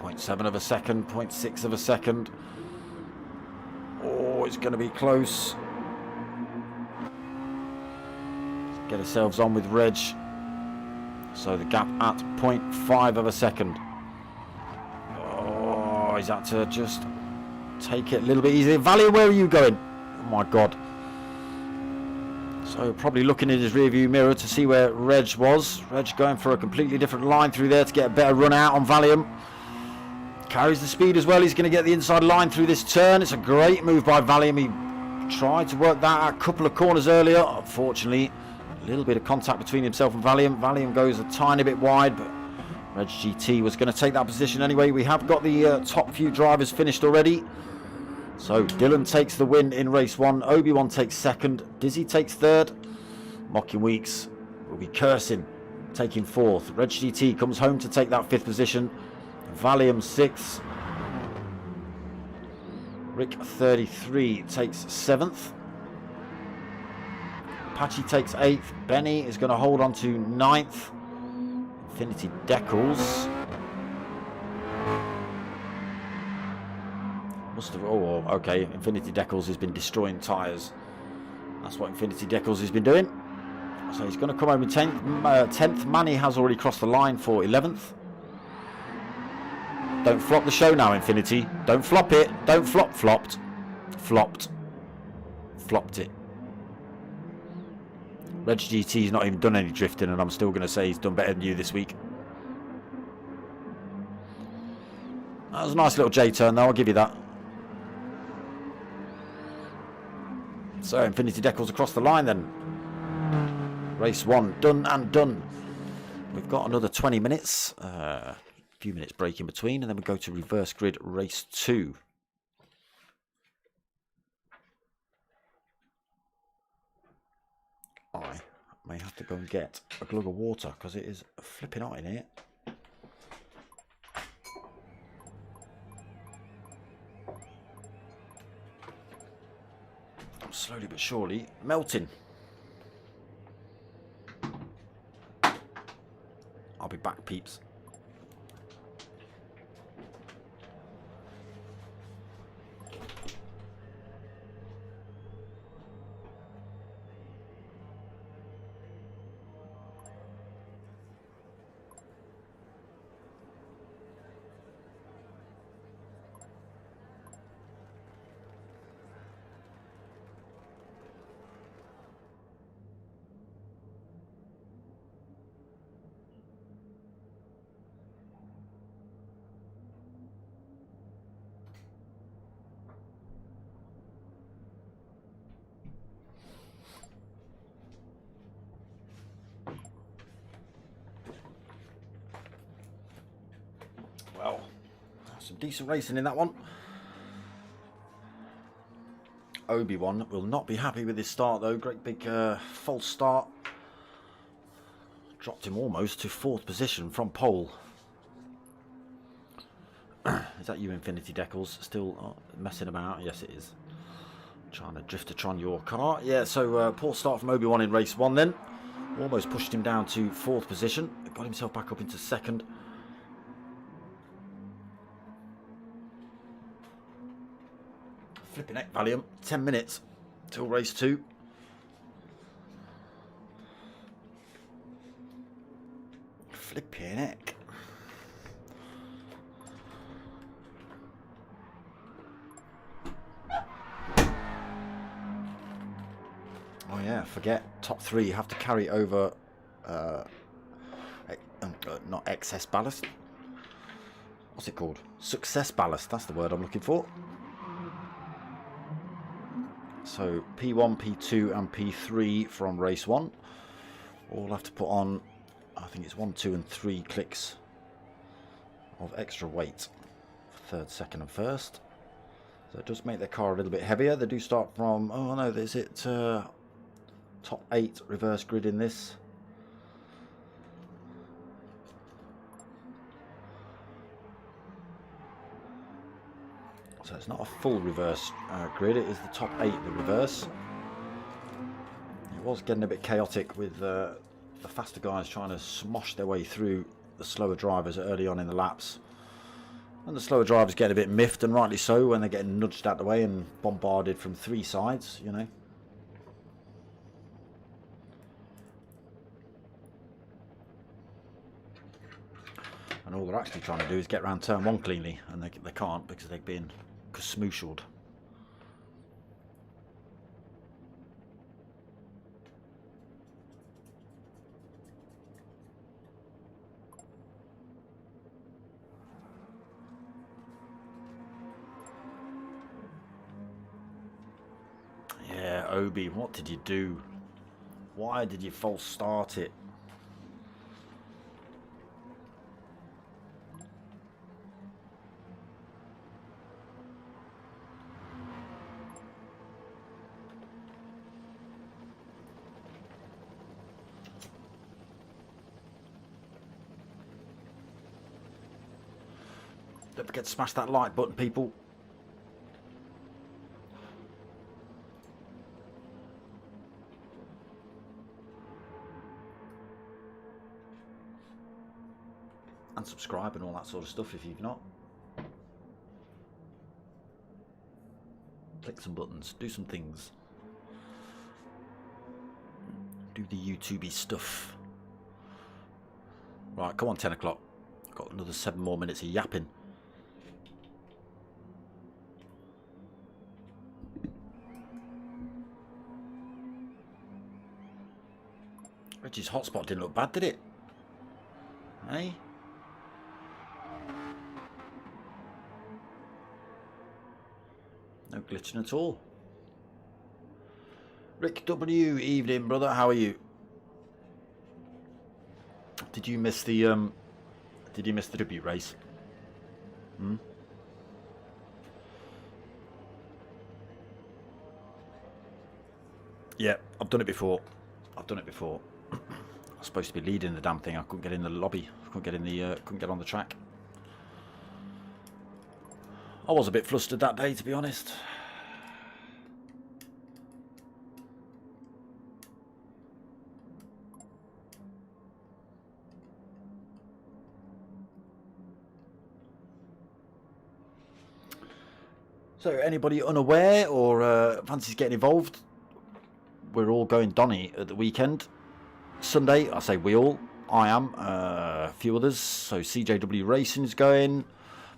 .7 of a second, 0.6 of a second. Oh, it's going to be close. Let's get ourselves on with Reg. So the gap at 0.5 of a second. Oh, he's had to just take it a little bit easier. Valium, where are you going? Oh my God. So probably looking in his rearview mirror to see where Reg was. Reg going for a completely different line through there to get a better run out on Valium. Carries the speed as well. He's going to get the inside line through this turn. It's a great move by Valium. He tried to work that out a couple of corners earlier. Unfortunately, a little bit of contact between himself and Valium. Valium goes a tiny bit wide, but Reg GT was going to take that position anyway. We have got the top few drivers finished already. So Dylan takes the win in race 1. Obi-Wan takes second. Dizzy takes third. Mocking Weeks will be cursing, taking fourth. Reg GT comes home to take that 5th position. Valium 6th. Rick 33 takes 7th. Apache takes 8th. Benny is going to hold on to 9th. Infinity Decals must have... Oh, okay. Infinity Decals has been destroying tyres. That's what Infinity Decals has been doing. So he's going to come home in 10th. Manny has already crossed the line for 11th. Don't flop the show now, Infinity. Don't flop it. Don't flop. Flopped. Flopped. Flopped it. Reg GT's not even done any drifting, and I'm still going to say he's done better than you this week. That was a nice little J-turn, though. I'll give you that. So, Infinity Decals across the line, then. Race 1 done and done. We've got another 20 minutes. Few minutes break in between, and then we go to reverse grid race 2. I may have to go and get a glug of water because it is flipping hot in here. Slowly but surely melting. I'll be back, peeps. Well, some decent racing in that one. Obi-Wan will not be happy with his start though. Great big false start. Dropped him almost to 4th position from pole. Is that you, Infinity Decals? Still messing about? Yes, it is. Trying to drifter-tron your car. Yeah, so poor start from Obi-Wan in race 1 then. Almost pushed him down to 4th position. Got himself back up into 2nd. Flipping heck, Valium. 10 minutes till race 2. Flipping heck. Oh yeah, forget top 3. You have to carry over not excess ballast. What's it called? Success ballast. That's the word I'm looking for. So P1, P2 and P3 from race 1 all have to put on, I think it's 1, 2 and 3 clicks of extra weight for 3rd, 2nd and 1st. So it does make their car a little bit heavier. They do start from, oh no, is it top 8 reverse grid in this. So it's not a full reverse grid, it is the top 8 the reverse. It was getting a bit chaotic with the faster guys trying to smosh their way through the slower drivers early on in the laps. And the slower drivers get a bit miffed, and rightly so, when they're getting nudged out the way and bombarded from 3 sides, you know. And all they're actually trying to do is get around turn 1 cleanly, and they can't because they're being smooshelled. Yeah, Obi, what did you do? Why did you false start it? Don't forget to smash that like button, people. And subscribe and all that sort of stuff if you've not. Click some buttons, do some things. Do the YouTubey stuff. Right, come on, 10 o'clock. Got another 7 more minutes of yapping. Reggie's hotspot didn't look bad, did it? Hey? No glitching at all. Rick W, evening brother, how are you? Did you miss the tribute race? Yeah, I've done it before. I was supposed to be leading the damn thing. I couldn't get in the lobby. Couldn't get on the track. I was a bit flustered that day, to be honest. So, anybody unaware or fancies getting involved? We're all going Donny at the weekend. Sunday, I say we all. I am. A few others. So, CJW Racing's going.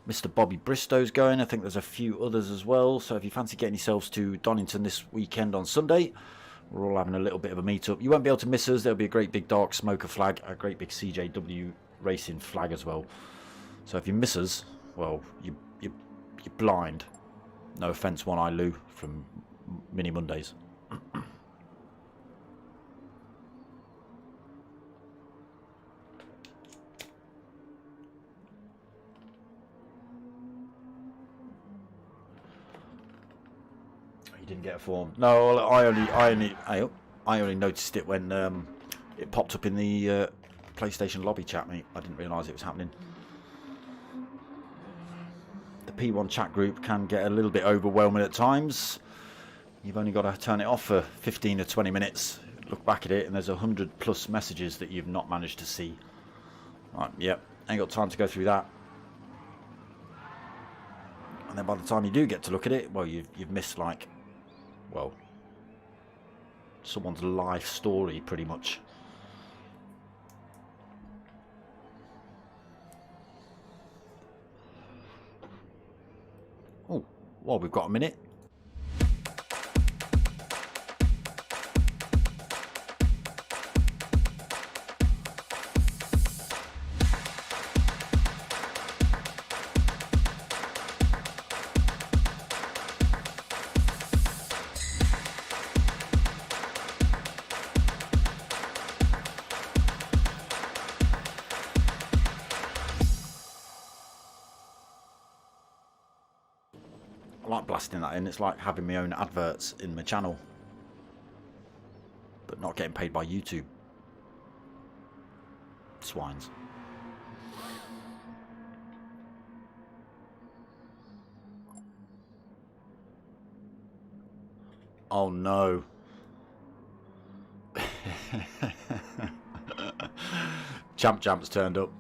Mr. Bobby Bristow's going. I think there's a few others as well. So if you fancy getting yourselves to Donington this weekend on Sunday, we're all having a little bit of a meet-up. You won't be able to miss us. There'll be a great big dark smoker flag, a great big CJW Racing flag as well. So if you miss us, well, you're blind. No offence, One Eye Lou from Mini Mondays. Didn't get a form. No, I only noticed it when it popped up in the PlayStation lobby chat, mate. I didn't realise it was happening. The P1 chat group can get a little bit overwhelming at times. You've only got to turn it off for 15 or 20 minutes. Look back at it, and there's 100+ messages that you've not managed to see. Right, yep, ain't got time to go through that. And then by the time you do get to look at it, well, you've missed like, well, someone's life story, pretty much. Oh, well, we've got a minute. I like blasting that in. It's like having my own adverts in my channel, but not getting paid by YouTube. Swines. Oh no. Champ's turned up.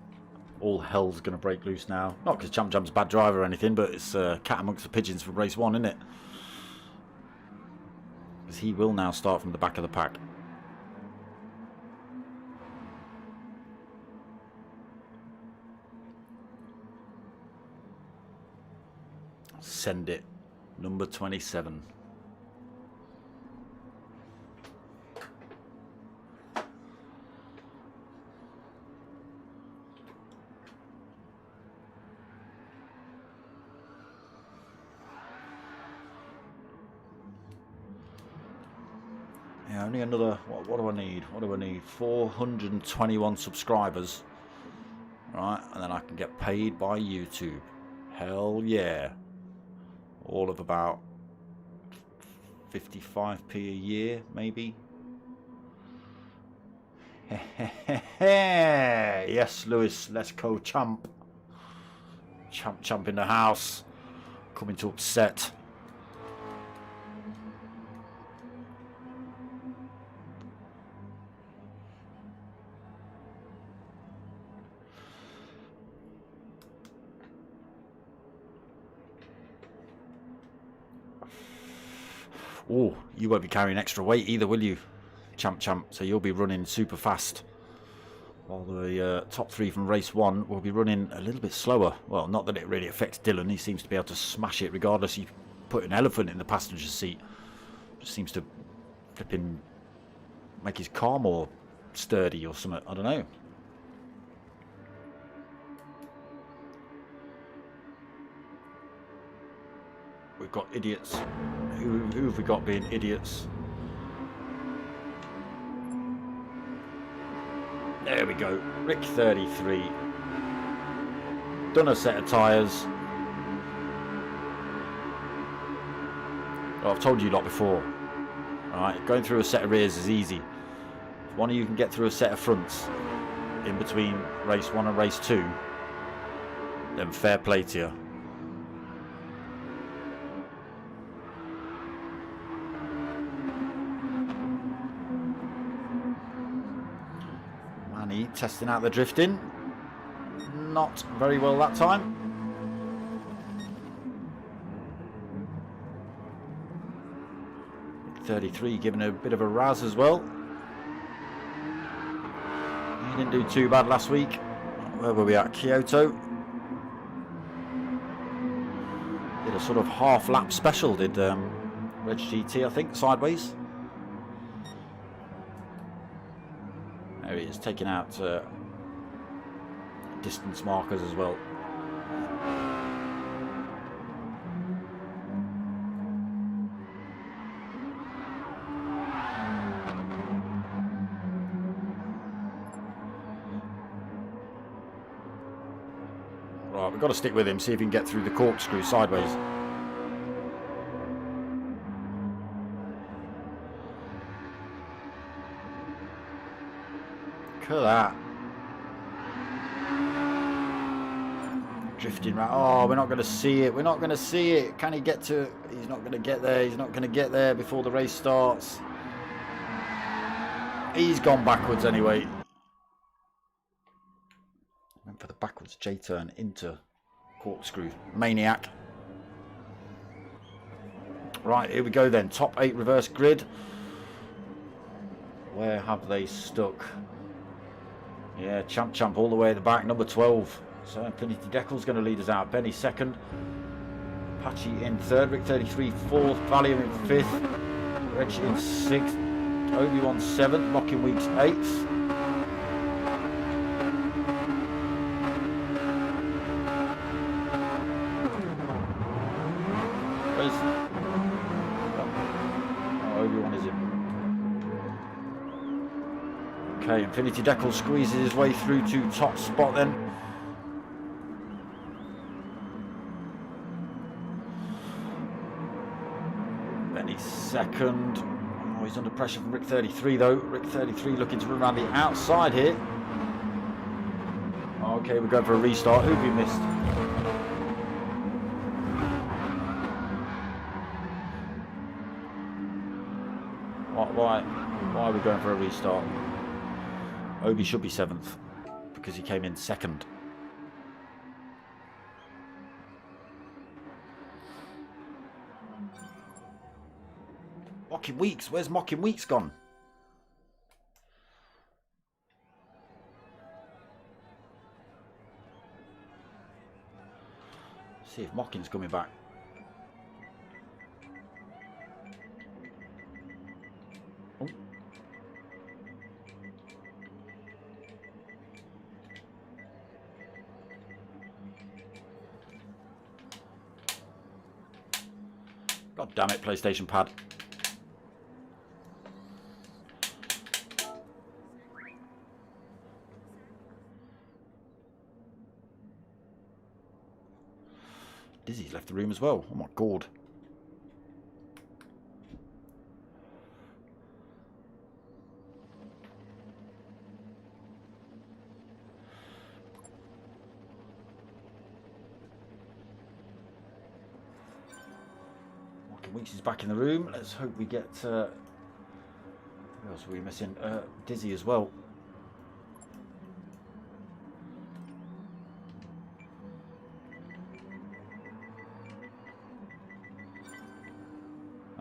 All hell's going to break loose now. Not because Champ's a bad driver or anything, but it's cat amongst the pigeons from race 1, isn't it? Because he will now start from the back of the pack. Send it. Number 27. Yeah, only another, what do I need? What do I need? 421 subscribers. Right, and then I can get paid by YouTube. Hell yeah. All of about 55p a year, maybe. Yes, Lewis, let's go, Champ. Champ in the house. Coming to upset. Oh, you won't be carrying extra weight either, will you, Champ? So you'll be running super fast. While the top 3 from race 1 will be running a little bit slower. Well, not that it really affects Dylan. He seems to be able to smash it regardless. You put an elephant in the passenger seat. Just seems to flipping make his car more sturdy or something. I don't know. We've got idiots. Who have we got being idiots? There we go. Rick 33. Done a set of tyres. Well, I've told you lot before. Alright, going through a set of rears is easy. If one of you can get through a set of fronts in between race 1 and race 2, then fair play to you. Testing out the drifting. Not very well that time. Rick 33 giving a bit of a razz as well. He didn't do too bad last week. Where were we at? Kyoto. Did a sort of half lap special, did Reg GT, I think, sideways. There he is, taking out distance markers as well. Right, we've got to stick with him, see if he can get through the corkscrew sideways. Look at that. Drifting right. Oh, we're not going to see it. We're not going to see it. Can he get to it? He's not going to get there. He's not going to get there before the race starts. He's gone backwards anyway. Went for the backwards J-turn into corkscrew. Maniac. Right, here we go then. Top 8 reverse grid. Where have they stuck? Yeah, Champ all the way at the back, number 12. So Infinity Deckel's going to lead us out. Benny second. Apache in third. Rick 33 fourth. Valium in fifth. Reg in sixth. Obi-Wan seventh. Rocking Weeks eighth. Where's... Oh, Obi-Wan is in. Okay, Infinity Deckel squeezes his way through to top spot then. Benny second. Oh, he's under pressure from Rick 33 though. Rick 33 looking to run around the outside here. Okay, we're going for a restart. Who've we missed? Why are we going for a restart? Obi should be 7th because he came in 2nd. Mocking Weeks, where's Mocking Weeks gone? See if Mocking's coming back. Oh. God damn it, PlayStation Pad. Dizzy's left the room as well. Oh my god. Mocking Weeks is back in the room. Let's hope we get... who else are we missing? Dizzy as well.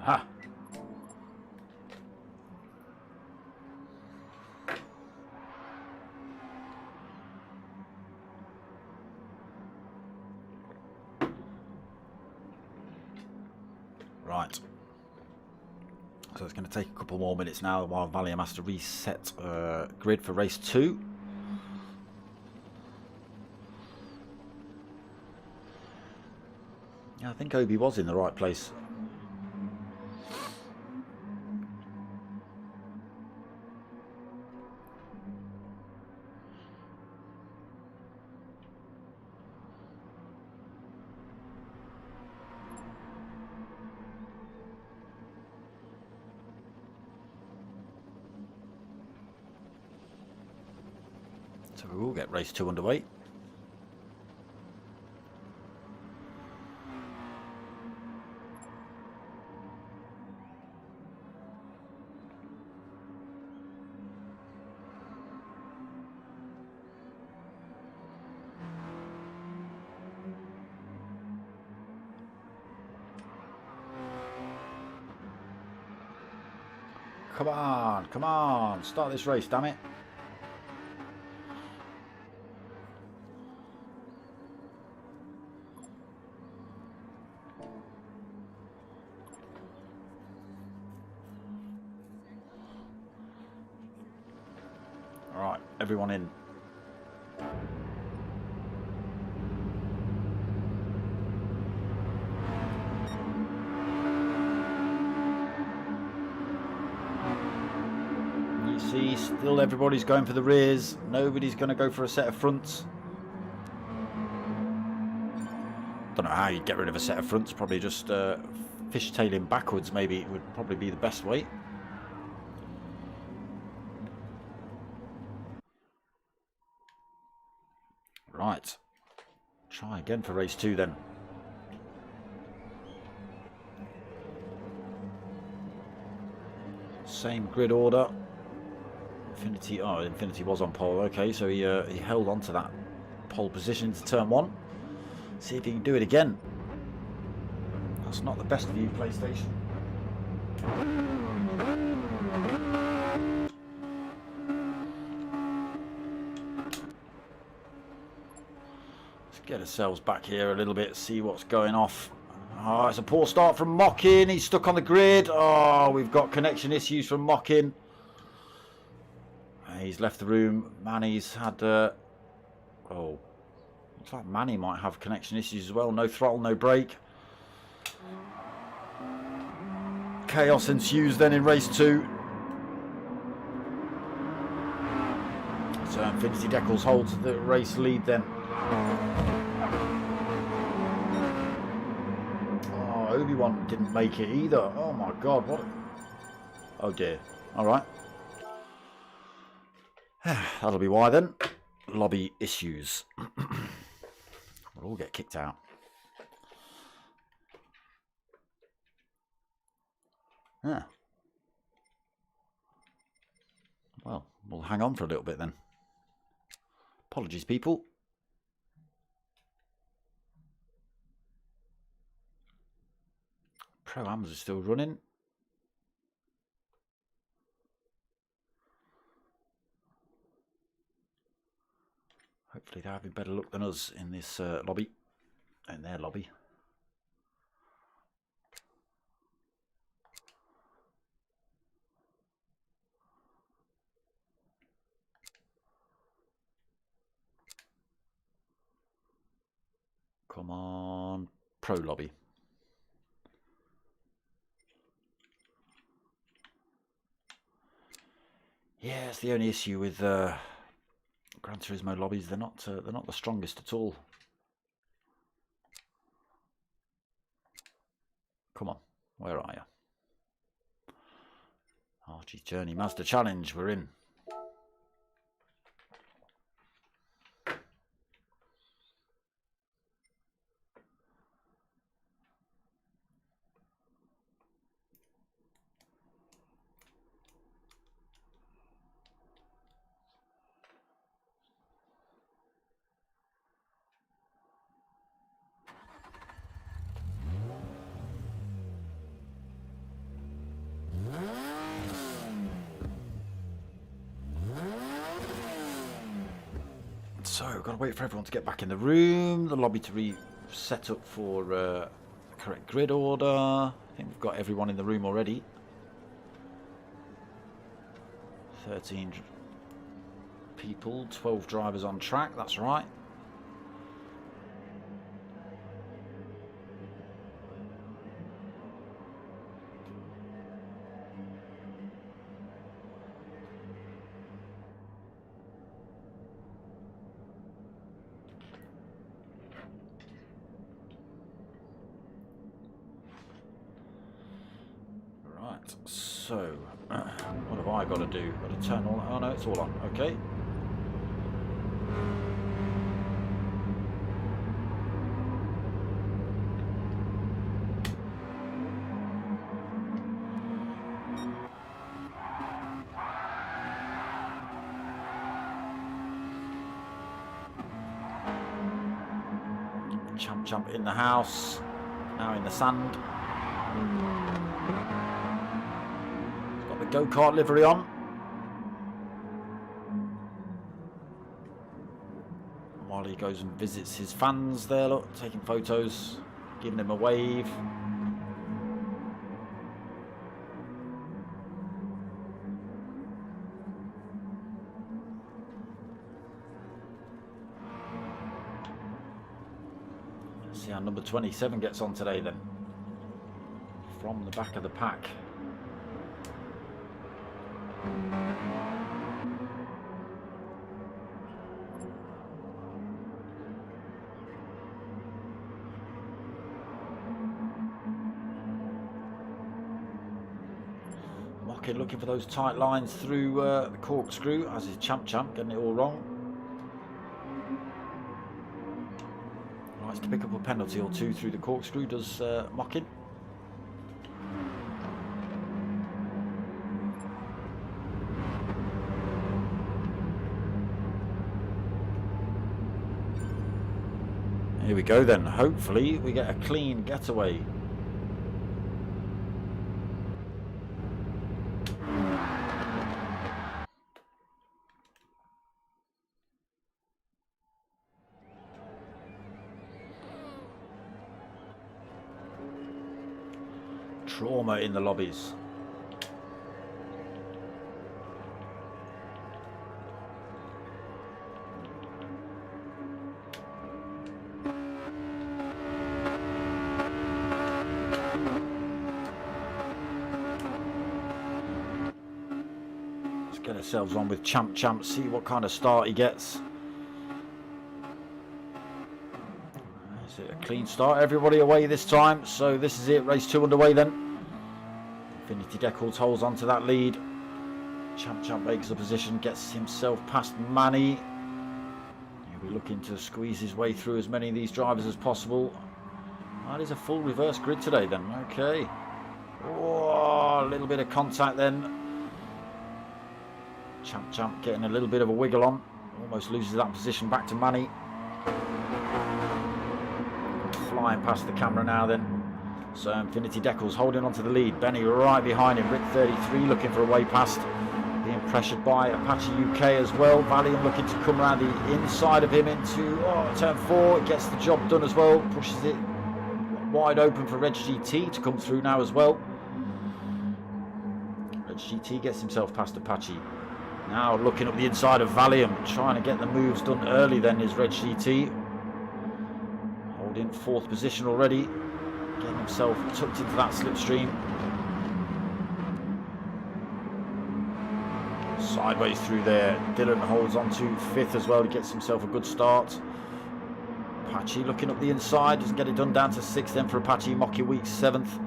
Aha. Right. So it's going to take a couple more minutes now while Valium has to reset grid for race 2. Yeah, I think Obi was in the right place. So we will get race 2 underway. Come on, start this race, damn it. All right, everyone in. See, still everybody's going for the rears. Nobody's going to go for a set of fronts. Don't know how you'd get rid of a set of fronts. Probably just fishtailing backwards. Maybe it would probably be the best way. Right. Try again for race 2 then. Same grid order. Infinity, oh, Infinity was on pole. Okay, so he held on to that pole position into turn 1. See if he can do it again. That's not the best of you, PlayStation. Let's get ourselves back here a little bit, see what's going off. Oh, it's a poor start from Mocking. He's stuck on the grid. Oh, we've got connection issues from Mocking. He's left the room. Manny's had... oh, looks like Manny might have connection issues as well. No throttle, no brake. Chaos ensues then in race 2. So Infinity Decals holds the race lead then. Oh, Obi-Wan didn't make it either. Oh my god, what... Oh dear. Alright. That'll be why then. Lobby issues. We'll all get kicked out. Yeah. We'll hang on for a little bit then. Apologies, people. Pro-Ams are still running. Hopefully they're having better luck than us in this lobby, in their lobby. Come on, pro lobby. Yeah, it's the only issue with Gran Turismo lobbies. They're not the strongest at all. Come on, where are you? Archies Journey Mazda Challenge. We're in. So, I've got to wait for everyone to get back in the room, the lobby to re-set up for the correct grid order. I think we've got everyone in the room already. 13 people, 12 drivers on track, that's right. So, what have I got to do? Got to turn all... Oh no, it's all on. Okay. Champ in the house. Now in the sand. Go-kart livery on. While he goes and visits his fans there, look, taking photos, giving him a wave. Let's see how number 27 gets on today then. From the back of the pack. Looking for those tight lines through the corkscrew, as is Champ, getting it all wrong. Likes to pick up a penalty or two through the corkscrew, does Mockin. Here we go then, hopefully we get a clean getaway. Trauma in the lobbies. Let's get ourselves on with Champ, see what kind of start he gets. Is it a clean start? Everybody away this time, so this is it. Race 2 underway then. Infinity Decals holds onto that lead. Champ makes the position, gets himself past Manny. He'll be looking to squeeze his way through as many of these drivers as possible. That is a full reverse grid today then. Okay. Oh, a little bit of contact then. Champ getting a little bit of a wiggle on. Almost loses that position back to Manny. Flying past the camera now then. So Infinity Decals holding on to the lead. Benny right behind him. Rick 33 looking for a way past. Being pressured by Apache UK as well. Valium looking to come around the inside of him into turn 4. Gets the job done as well. Pushes it wide open for Reg GT to come through now as well. Reg GT gets himself past Apache. Now looking up the inside of Valium. Trying to get the moves done early then is Reg GT. Holding 4th position already. Getting himself tucked into that slipstream. Sideways through there. Dylan holds on to 5th as well. He gets himself a good start. Apache looking up the inside. Doesn't get it done, down to 6th then for Apache. Mocky Weeks 7th.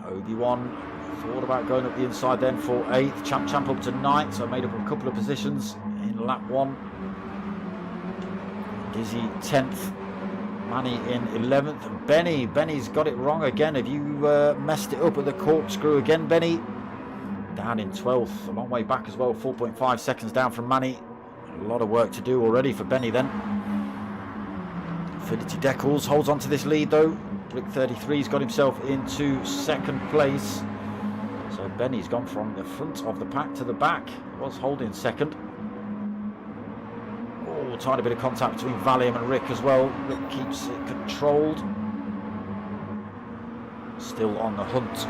Obi-Wan thought about going up the inside then for 8th. Champ up to 9th. So made up a couple of positions in lap 1. Dizzy 10th. Manny in 11th, and Benny's got it wrong again. Have you messed it up with the corkscrew again, Benny? Down in 12th, a long way back as well, 4.5 seconds down from Manny. A lot of work to do already for Benny then. Infinity Decals holds on to this lead though. Rick 33's got himself into 2nd place. So Benny's gone from the front of the pack to the back. He was holding 2nd. Tiny bit of contact between Valium and Rick as well. Rick keeps it controlled. Still on the hunt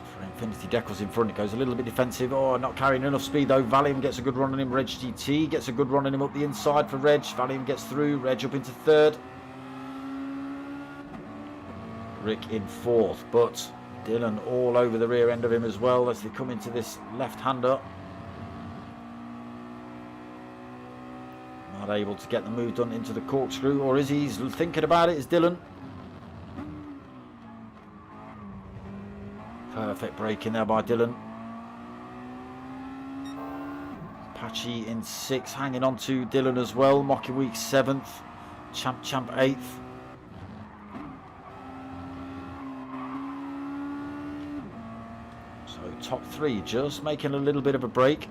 for Infinity Decals in front. It goes a little bit defensive. Not carrying enough speed though. Valium gets a good run on him. Reg GT gets a good run on him up the inside for Reg. Valium gets through. Reg up into 3rd. Rick in 4th, but Dylan all over the rear end of him as well as they come into this left-hander. Not able to get the move done into the corkscrew, or is he? He's thinking about it, is Dylan. Perfect break in there by Dylan. Apache in 6th, hanging on to Dylan as well. Mocky Week 7th. Champ 8th. So top 3 just making a little bit of a break.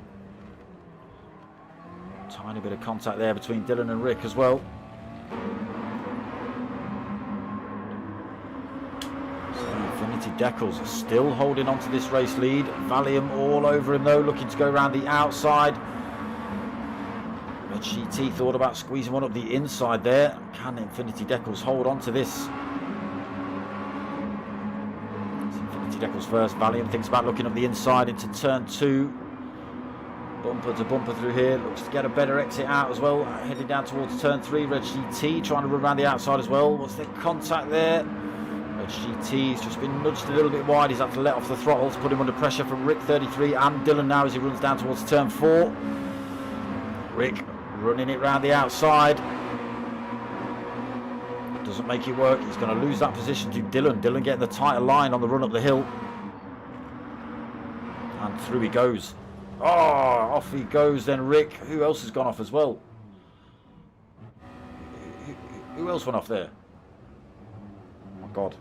Tiny bit of contact there between Dylan and Rick as well. So Infinity Decals are still holding on to this race lead. Valium all over him though, looking to go around the outside. Red GT thought about squeezing one up the inside there. Can Infinity Decals hold on to this? It's Infinity Decals first. Valium thinks about looking up the inside into turn 2. Bumper to bumper through here, looks to get a better exit out as well, heading down towards turn 3. Reg GT trying to run around the outside as well. What's the contact there? Reg GT's just been nudged a little bit wide. He's had to let off the throttle to put him under pressure from Rick 33 and Dylan now as he runs down towards turn 4. Rick running it round the outside. Doesn't make it work. He's going to lose that position to Dylan. Dylan getting the tighter line on the run up the hill. And through he goes. Off he goes then Rick. Who else has gone off as well? Who else went off there? Oh my God.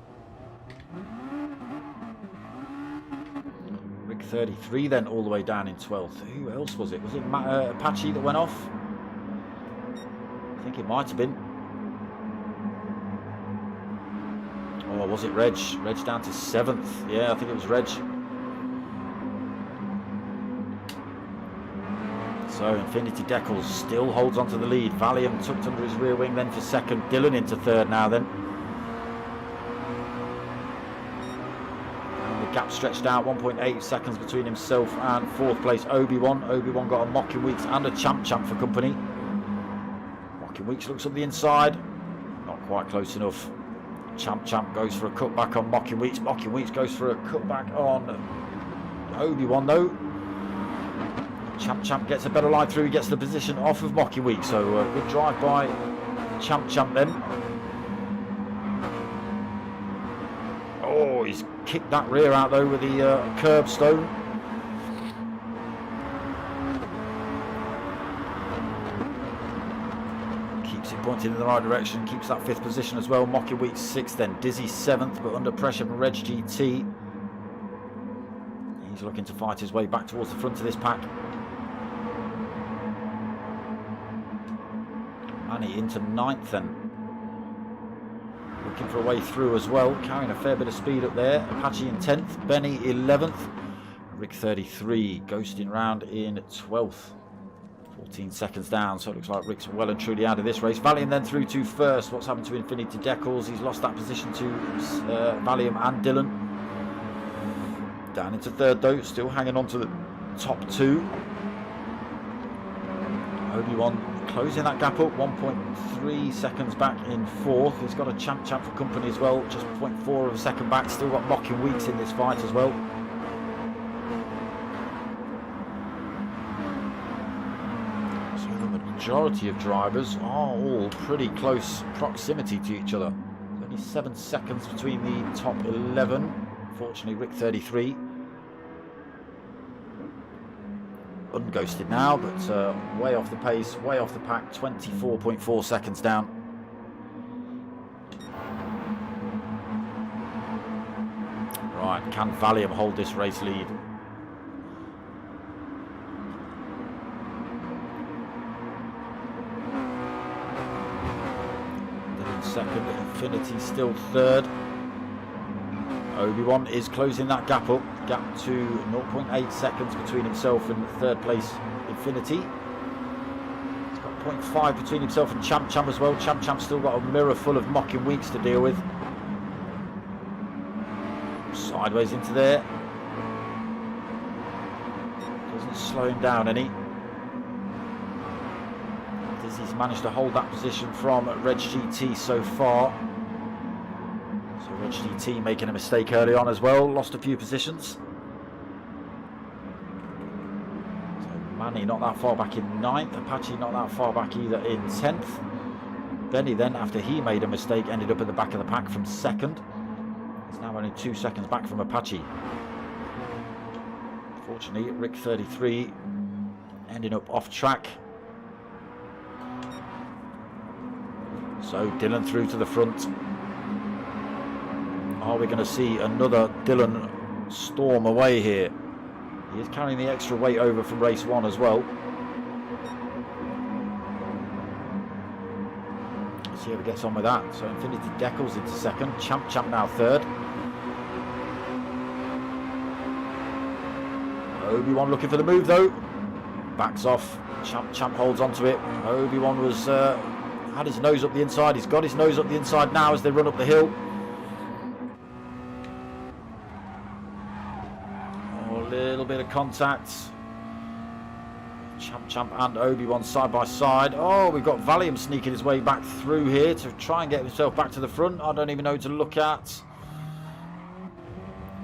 Rick 33 then all the way down in 12th. Who else was it? Was it Apache that went off? I think it might have been. Or was it Reg? Reg down to 7th. Yeah, I think it was Reg. So Infinity Decals still holds onto the lead. Valium tucked under his rear wing then for 2nd. Dylan into 3rd now then. And the gap stretched out, 1.8 seconds between himself and 4th place Obi-Wan. Obi-Wan got a Mocking Weeks and a Champ for company. Mocking Weeks looks up the inside. Not quite close enough. Champ goes for a cutback on Mocking Weeks. Mocking Weeks goes for a cutback on Obi-Wan though. Champ gets a better line through. He gets the position off of Mocking Week. So good drive by Champ then. Oh, he's kicked that rear out though with the curbstone. Keeps it pointed in the right direction. Keeps that 5th position as well. Mocking Week 6th then. Dizzy 7th, but under pressure from Reg GT. He's looking to fight his way back towards the front of this pack. Manny into 9th then. Looking for a way through as well, carrying a fair bit of speed up there. Apache in 10th, Benny 11th, Rick 33 ghosting round in 12th. 14 seconds down, so it looks like Rick's well and truly out of this race. Valium then through to first. What's happened to Infinity Decals? He's lost that position to Valium and Dylan. Down into 3rd though, still hanging on to the top 2. Obi-Wan closing that gap up, 1.3 seconds back in 4th. He's got a champ for company as well, just 0.4 of a second back. Still got mocking weeks in this fight as well. So the majority of drivers are all pretty close proximity to each other. There's only 7 seconds between the top 11. Fortunately, Rick 33. Unghosted now, but way off the pace, way off the pack, 24.4 seconds down. Right, can Valium hold this race lead? Then in 2nd, Infinity still 3rd. Obi-Wan is closing that gap up, gap to 0.8 seconds between himself and 3rd place Infinity. He's got 0.5 between himself and Champ as well. Champ's still got a mirror full of mocking weeks to deal with. Sideways into there. Doesn't slow him down any. Dizzy's managed to hold that position from Reg GT so far. So Reg GT making a mistake early on as well, lost a few positions. So Manny not that far back in 9th, Apache not that far back either in 10th. Benny then, after he made a mistake, ended up at the back of the pack from 2nd. He's now only 2 seconds back from Apache. Fortunately, Rick 33 ending up off track. So Dylan through to the front. Are we going to see another Dylan storm away here? He is carrying the extra weight over from race 1 as well. Let's see how he gets on with that. So Infinity Decals into 2nd. Champ now 3rd. Obi-Wan looking for the move though. Backs off. Champ holds onto it. Obi-Wan was had his nose up the inside. He's got his nose up the inside now as they run up the hill. Little bit of contact. Champ and Obi-Wan side by side. Oh, we've got Valium sneaking his way back through here to try and get himself back to the front. I don't even know who to look at.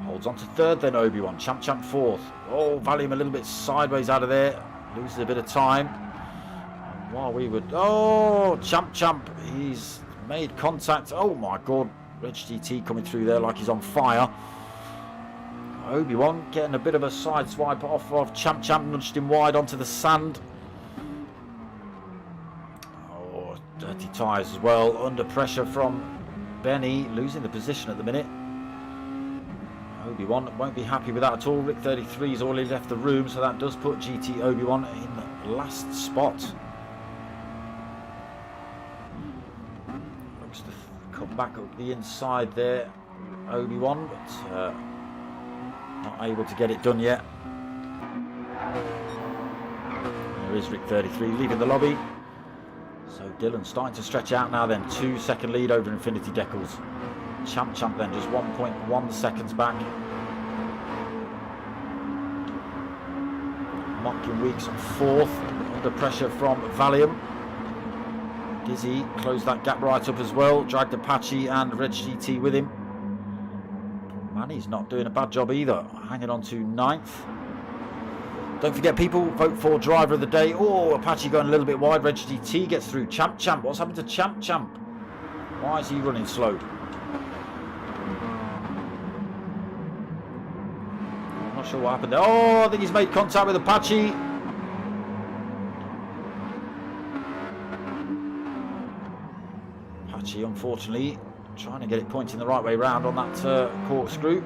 Holds on to 3rd then Obi-Wan. Champ 4th. Oh, Valium a little bit sideways out of there. Loses a bit of time. And while we would... Oh, Champ. He's made contact. Oh my God. Reg GT coming through there like he's on fire. Obi-Wan getting a bit of a side swipe off of Champ, nudged him wide onto the sand. Oh, dirty tyres as well, under pressure from Benny, losing the position at the minute. Obi-Wan won't be happy with that at all. Rick 33's already left the room, so that does put GT Obi-Wan in the last spot. Looks to come back up the inside there, Obi-Wan, but not able to get it done yet. There is Rick 33 leaving the lobby. So Dylan starting to stretch out now then. 2-second lead over Infinity Decals. Champ then just 1.1 seconds back. Mocking Weeks on 4th. Under pressure from Valium. Dizzy closed that gap right up as well. Dragged Apache and Reg GT with him. Manny's not doing a bad job either, hanging on to 9th. Don't forget people, vote for driver of the day. Oh, Apache going a little bit wide. Reg GT gets through. Champ. What's happened to Champ? Why is he running slow? I'm not sure what happened there. Oh, I think he's made contact with Apache. Apache, unfortunately, trying to get it pointing the right way round on that corkscrew.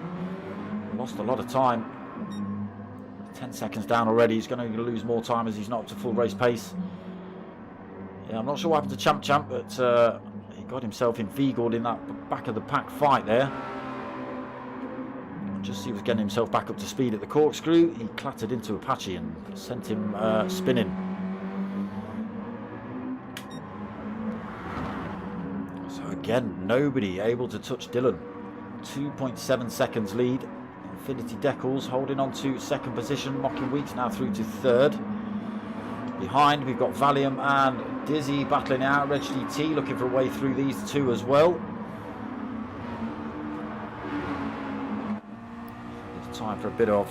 Lost a lot of time. 10 seconds down already. He's going to lose more time as he's not up to full race pace. Yeah, I'm not sure what happened to Champ, but he got himself inveigled in that back of the pack fight there. Just as he was getting himself back up to speed at the corkscrew, he clattered into Apache and sent him spinning. So again, nobody able to touch Dylan. 2.7 seconds lead. Infinity Decals holding on to second position. Mocking Weeks now through to third. Behind we've got Valium and Dizzy battling out. Reg GT looking for a way through these two as well. It's time for a bit of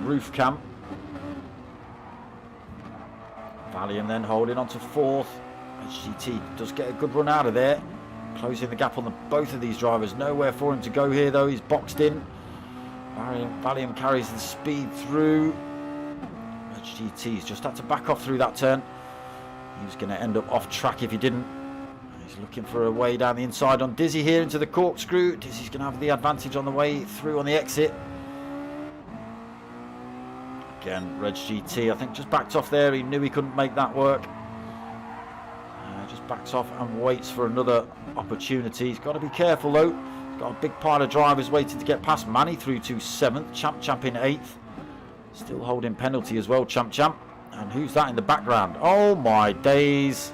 roof cam. Valium then holding on to fourth. Reg GT does get a good run out of there. Closing the gap on both of these drivers. Nowhere for him to go here though. He's boxed in. Valium carries the speed through. GT's just had to back off through that turn. He was going to end up off track if he didn't. He's looking for a way down the inside on Dizzy here into the corkscrew. Dizzy's going to have the advantage on the way through on the exit. Again, Reg GT, I think, just backed off there. He knew he couldn't make that work. Just backs off and waits for another opportunity. He's got to be careful though. He's got a big pile of drivers waiting to get past. Manny through to 7th. Champ in 8th. Still holding penalty as well, Champ. And who's that in the background? Oh my days.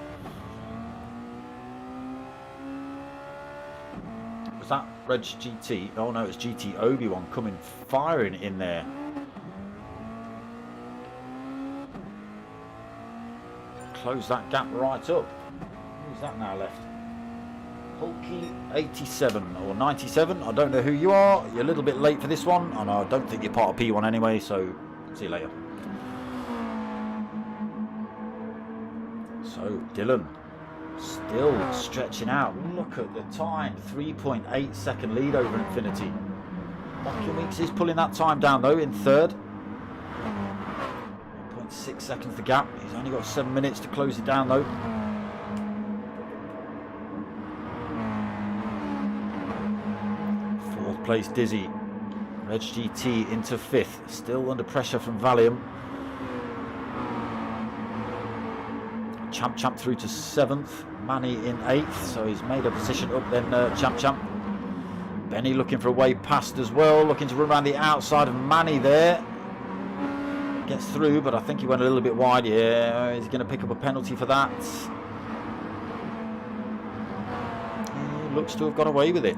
Was that Reg GT? Oh no, it's GT Obi-Wan coming firing in there. Close that gap right up. Who's that now left? Hulky 87 or 97. I don't know who you are. You're a little bit late for this one. And I don't think you're part of P1 anyway, so see you later. So Dylan still stretching out. Look at the time. 3.8 second lead over Infinity. Mocking Weeks is pulling that time down though in third. 1.6 seconds the gap. He's only got 7 minutes to close it down though. Fourth place Dizzy. Reg GT into 5th. Still under pressure from Valium. Champ through to 7th. Manny in 8th. So he's made a position up then Champ. Benny looking for a way past as well. Looking to run around the outside of Manny there. Gets through, but I think he went a little bit wide. Yeah, he's going to pick up a penalty for that. He looks to have got away with it.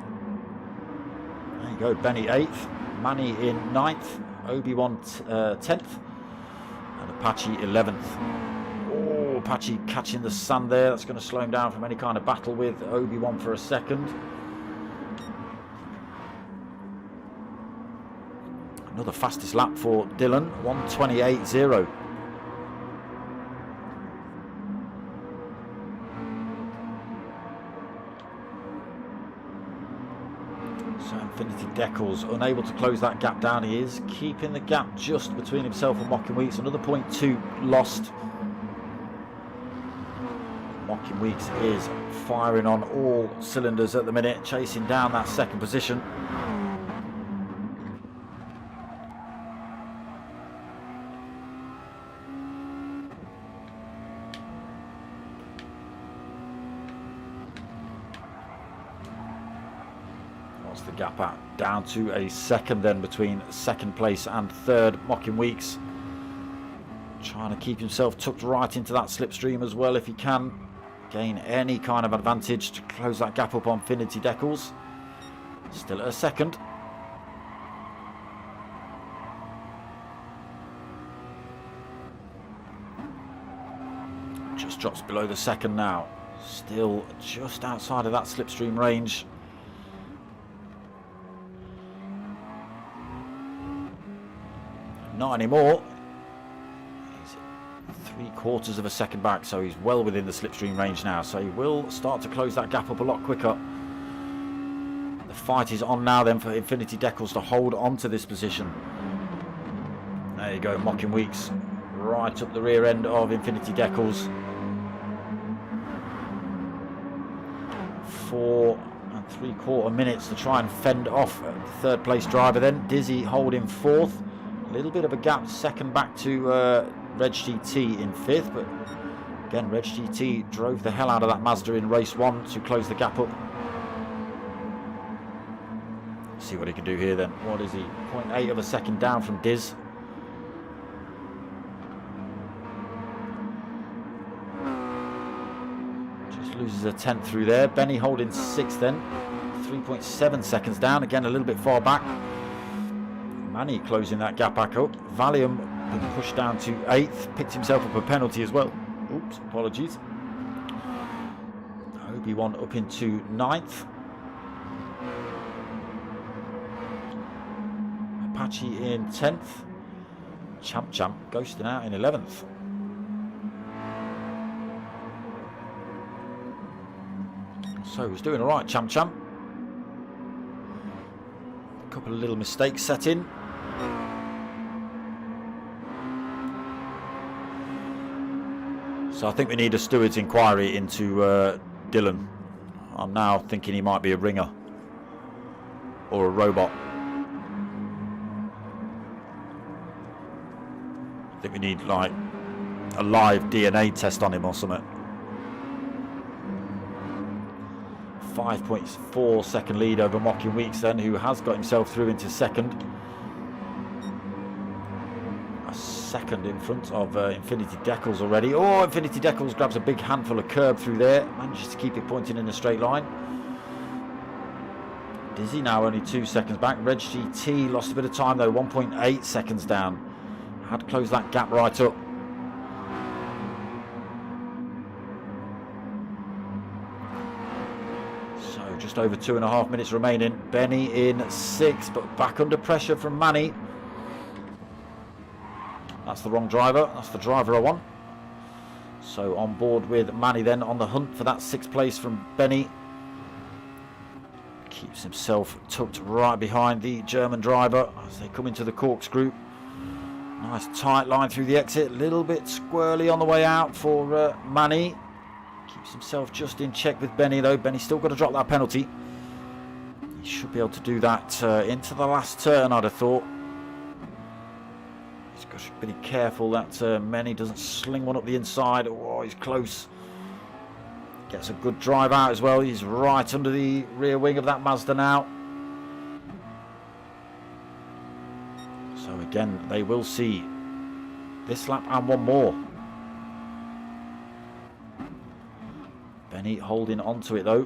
There you go, Benny 8th. Manny in 9th, Obi-Wan 10th, and Apache 11th. Oh, Apache catching the sand there. That's going to slow him down from any kind of battle with Obi-Wan for a second. Another fastest lap for Dylan, 1:28.0. So Infinity Decals unable to close that gap down. He is keeping the gap just between himself and Mocking Weeks. Another 0.2 lost. Mocking Weeks is firing on all cylinders at the minute, chasing down that second position. The gap at down to a second then between second place and third. Mocking Weeks trying to keep himself tucked right into that slipstream as well if he can gain any kind of advantage to close that gap up on Infinity Decals. Still at a second. Just drops below the second now. Still just outside of that slipstream range. Not anymore. He's 3/4 of a second back, so he's well within the slipstream range now. So he will start to close that gap up a lot quicker. The fight is on now then for Infinity Decals to hold on to this position. There you go, Mocking Weeks right up the rear end of Infinity Decals. 4 3/4 minutes to try and fend off the third place driver then. Dizzy holding fourth. A little bit of a gap second back to Reg GT in fifth, but again Reg GT drove the hell out of that Mazda in race 1 to close the gap up. Let's see what he can do here then. What is he? 0.8 of a second down from Diz. Loses a tenth through there. Benny holding 6th then. 3.7 seconds down. Again, a little bit far back. Manny closing that gap back up. Valium been pushed down to 8th. Picked himself up a penalty as well. Oops, apologies. Obi-Wan up into 9th. Apache in 10th. Champ ghosting out in 11th. So he's doing all right, Champ. A couple of little mistakes set in. So I think we need a steward's inquiry into Dylan. I'm now thinking he might be a ringer or a robot. I think we need like a live DNA test on him or something. 5.4 second lead over Mocking Weeks then, who has got himself through into second. A second in front of Infinity Decals already. Oh, Infinity Decals grabs a big handful of curb through there. Manages to keep it pointing in a straight line. Dizzy now only 2 seconds back. Reg GT lost a bit of time though, 1.8 seconds down. Had closed that gap right up. Just over 2.5 minutes remaining. Benny in 6th, but back under pressure from Manny. That's the wrong driver. That's the driver I want. So on board with Manny then on the hunt for that 6th place from Benny. Keeps himself tucked right behind the German driver as they come into the corkscrew. Nice tight line through the exit. A little bit squirrely on the way out for Manny. Keeps himself just in check with Benny though. Benny's still got to drop that penalty. He should be able to do that into the last turn, I'd have thought. He's got to be careful that Manny doesn't sling one up the inside. Oh, he's close. Gets a good drive out as well. He's right under the rear wing of that Mazda now. So again, they will see this lap and one more. Benny holding on to it though.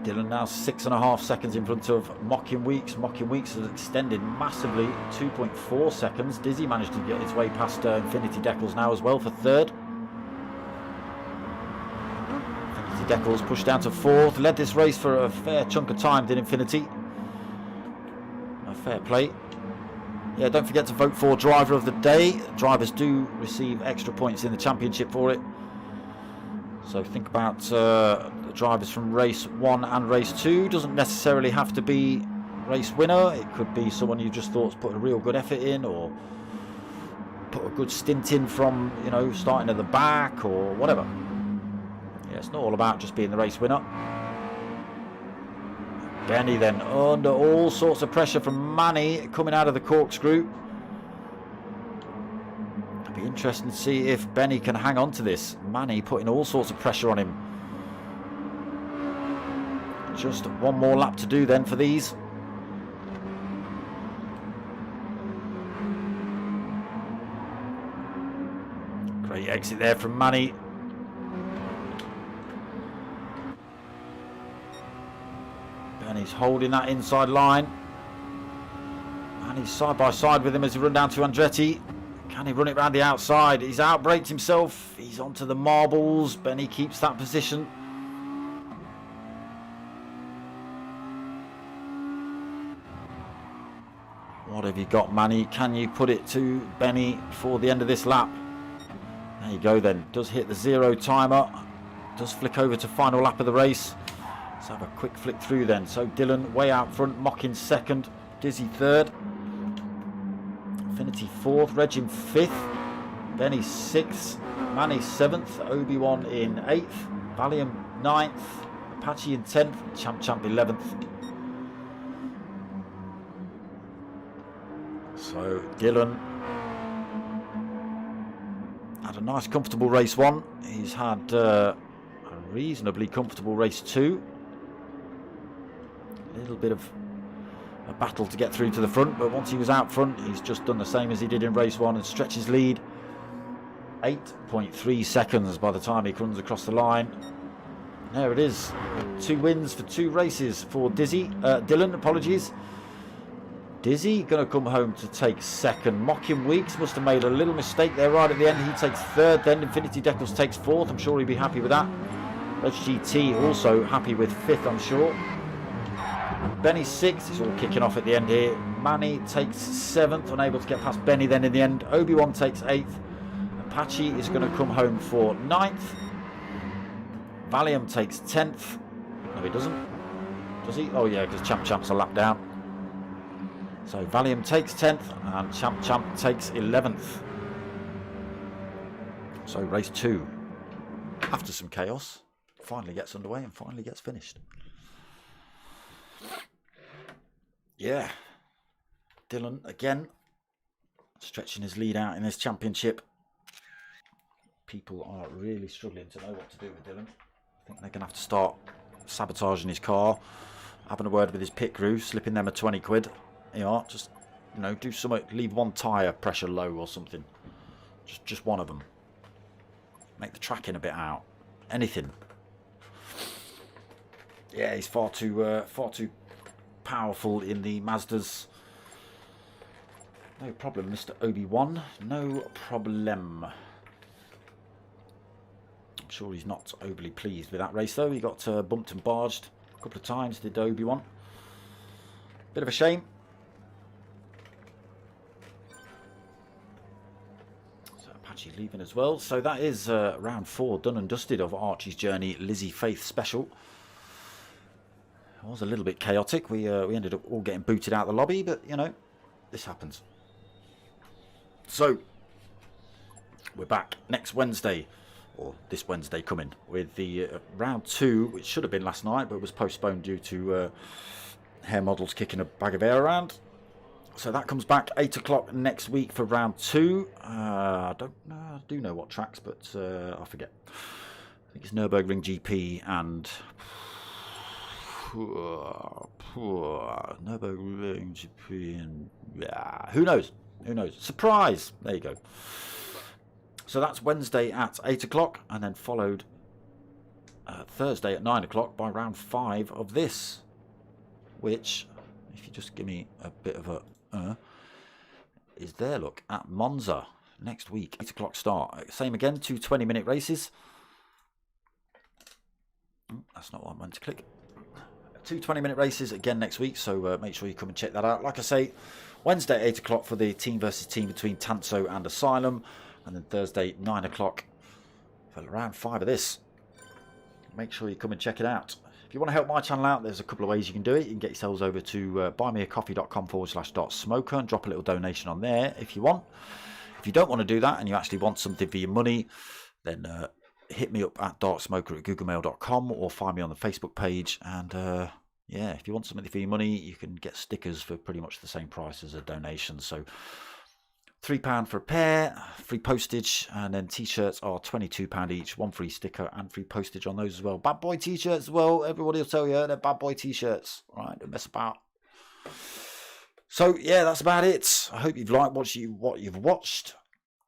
Dylan now 6.5 seconds in front of Mocking Weeks. Mocking Weeks has extended massively, 2.4 seconds. Dizzy managed to get its way past Infinity Decals now as well for 3rd. Infinity Decals pushed down to 4th. Led this race for a fair chunk of time, did Infinity. A fair play. Yeah, don't forget to vote for Driver of the Day. Drivers do receive extra points in the championship for it. So think about the drivers from race 1 and race 2. Doesn't necessarily have to be race winner. It could be someone you just thought's put a real good effort in, or put a good stint in from, you know, starting at the back or whatever. Yeah, it's not all about just being the race winner. Benny then under all sorts of pressure from Manny coming out of the corkscrew. It'll be interesting to see if Benny can hang on to this. Manny putting all sorts of pressure on him. Just one more lap to do then for these. Great exit there from Manny. And he's holding that inside line. And he's side by side with him as he runs down to Andretti. Can he run it round the outside? He's outbraked himself. He's onto the marbles. Benny keeps that position. What have you got, Manny? Can you put it to Benny before the end of this lap? There you go then. Does hit the 0 timer. Does flick over to final lap of the race. Let's have a quick flick through then. So Dylan way out front, Mocking 2nd, Dizzy 3rd, Infinity 4th, Reg in 5th. Benny 6th, Manny 7th, Obi-Wan in 8th, Valium 9th, Apache in 10th, Champ 11th. So Dylan had a nice comfortable race 1. He's had a reasonably comfortable race 2. A little bit of a battle to get through to the front, but once he was out front, he's just done the same as he did in race 1 and stretched his lead. 8.3 seconds by the time he comes across the line. There it is. 2 wins for 2 races for Dylan, apologies. Dizzy going to come home to take 2nd. Mocking Weeks must have made a little mistake there right at the end. He takes 3rd, then Infinity Decals takes 4th. I'm sure he'd be happy with that. HGT also happy with 5th, I'm sure. Benny 6th, it's all kicking off at the end here. Manny takes 7th, unable to get past Benny then in the end. Obi-Wan takes 8th. Apache is going to come home for 9th. Valium takes 10th. No, he doesn't. Does he? Oh yeah, because Champ's a lap down. So Valium takes 10th and Champ takes 11th. So race 2, after some chaos, finally gets underway and finally gets finished. Yeah, Dylan again stretching his lead out in this championship. People are really struggling to know what to do with Dylan. I think they're going to have to start sabotaging his car, having a word with his pit crew, slipping them a 20 quid. Yeah, just, you know, do something, leave one tyre pressure low or something. Just one of them. Make the tracking a bit out. Anything. Yeah, he's far too powerful in the Mazdas. No problem, Mr. Obi-Wan. No problem. I'm sure he's not overly pleased with that race, though. He got bumped and barged a couple of times, did Obi-Wan. Bit of a shame. So Apache leaving as well. So that is round 4 done and dusted of Archie's Journey Lissy-Faith special. It was a little bit chaotic. We ended up all getting booted out of the lobby, but you know, this happens. So we're back next Wednesday, or this Wednesday coming, with the round 2, which should have been last night, but was postponed due to hair models kicking a bag of air around. So that comes back 8 o'clock next week for round 2. I don't know, I do know what tracks, but I forget. I think it's Nürburgring GP and Nürburgring GP and who knows? Who knows? Surprise! There you go. So that's Wednesday at 8 o'clock, and then followed Thursday at 9 o'clock by round 5 of this, which, if you just give me a bit of a is there, look, at Monza next week, 8 o'clock start. Same again, 2 20-minute races. That's not what I meant to click. 2 20-minute races again next week, so make sure you come and check that out. Like I say, Wednesday at 8 o'clock for the team versus team between Tanso and Asylum, and then Thursday 9 o'clock for round 5 of this. Make sure you come and check it out. If you want to help my channel out, there's a couple of ways you can do it. You can get yourselves over to buymeacoffee.com/.smoker and drop a little donation on there if you want. If you don't want to do that and you actually want something for your money, then hit me up at darksmoker@googlemail.com or find me on the Facebook page. And yeah, if you want something for your money, you can get stickers for pretty much the same price as a donation. So £3 for a pair, free postage, and then t-shirts are £22 each, 1 free sticker and free postage on those as well. Bad boy t-shirts as well. Everybody will tell you they're bad boy t-shirts. Right, don't mess about. So yeah, that's about it. I hope you've liked what you've watched.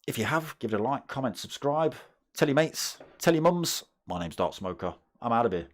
If you have, give it a like, comment, subscribe, tell your mates, tell your mums. My name's Dark Smoker. I'm out of here.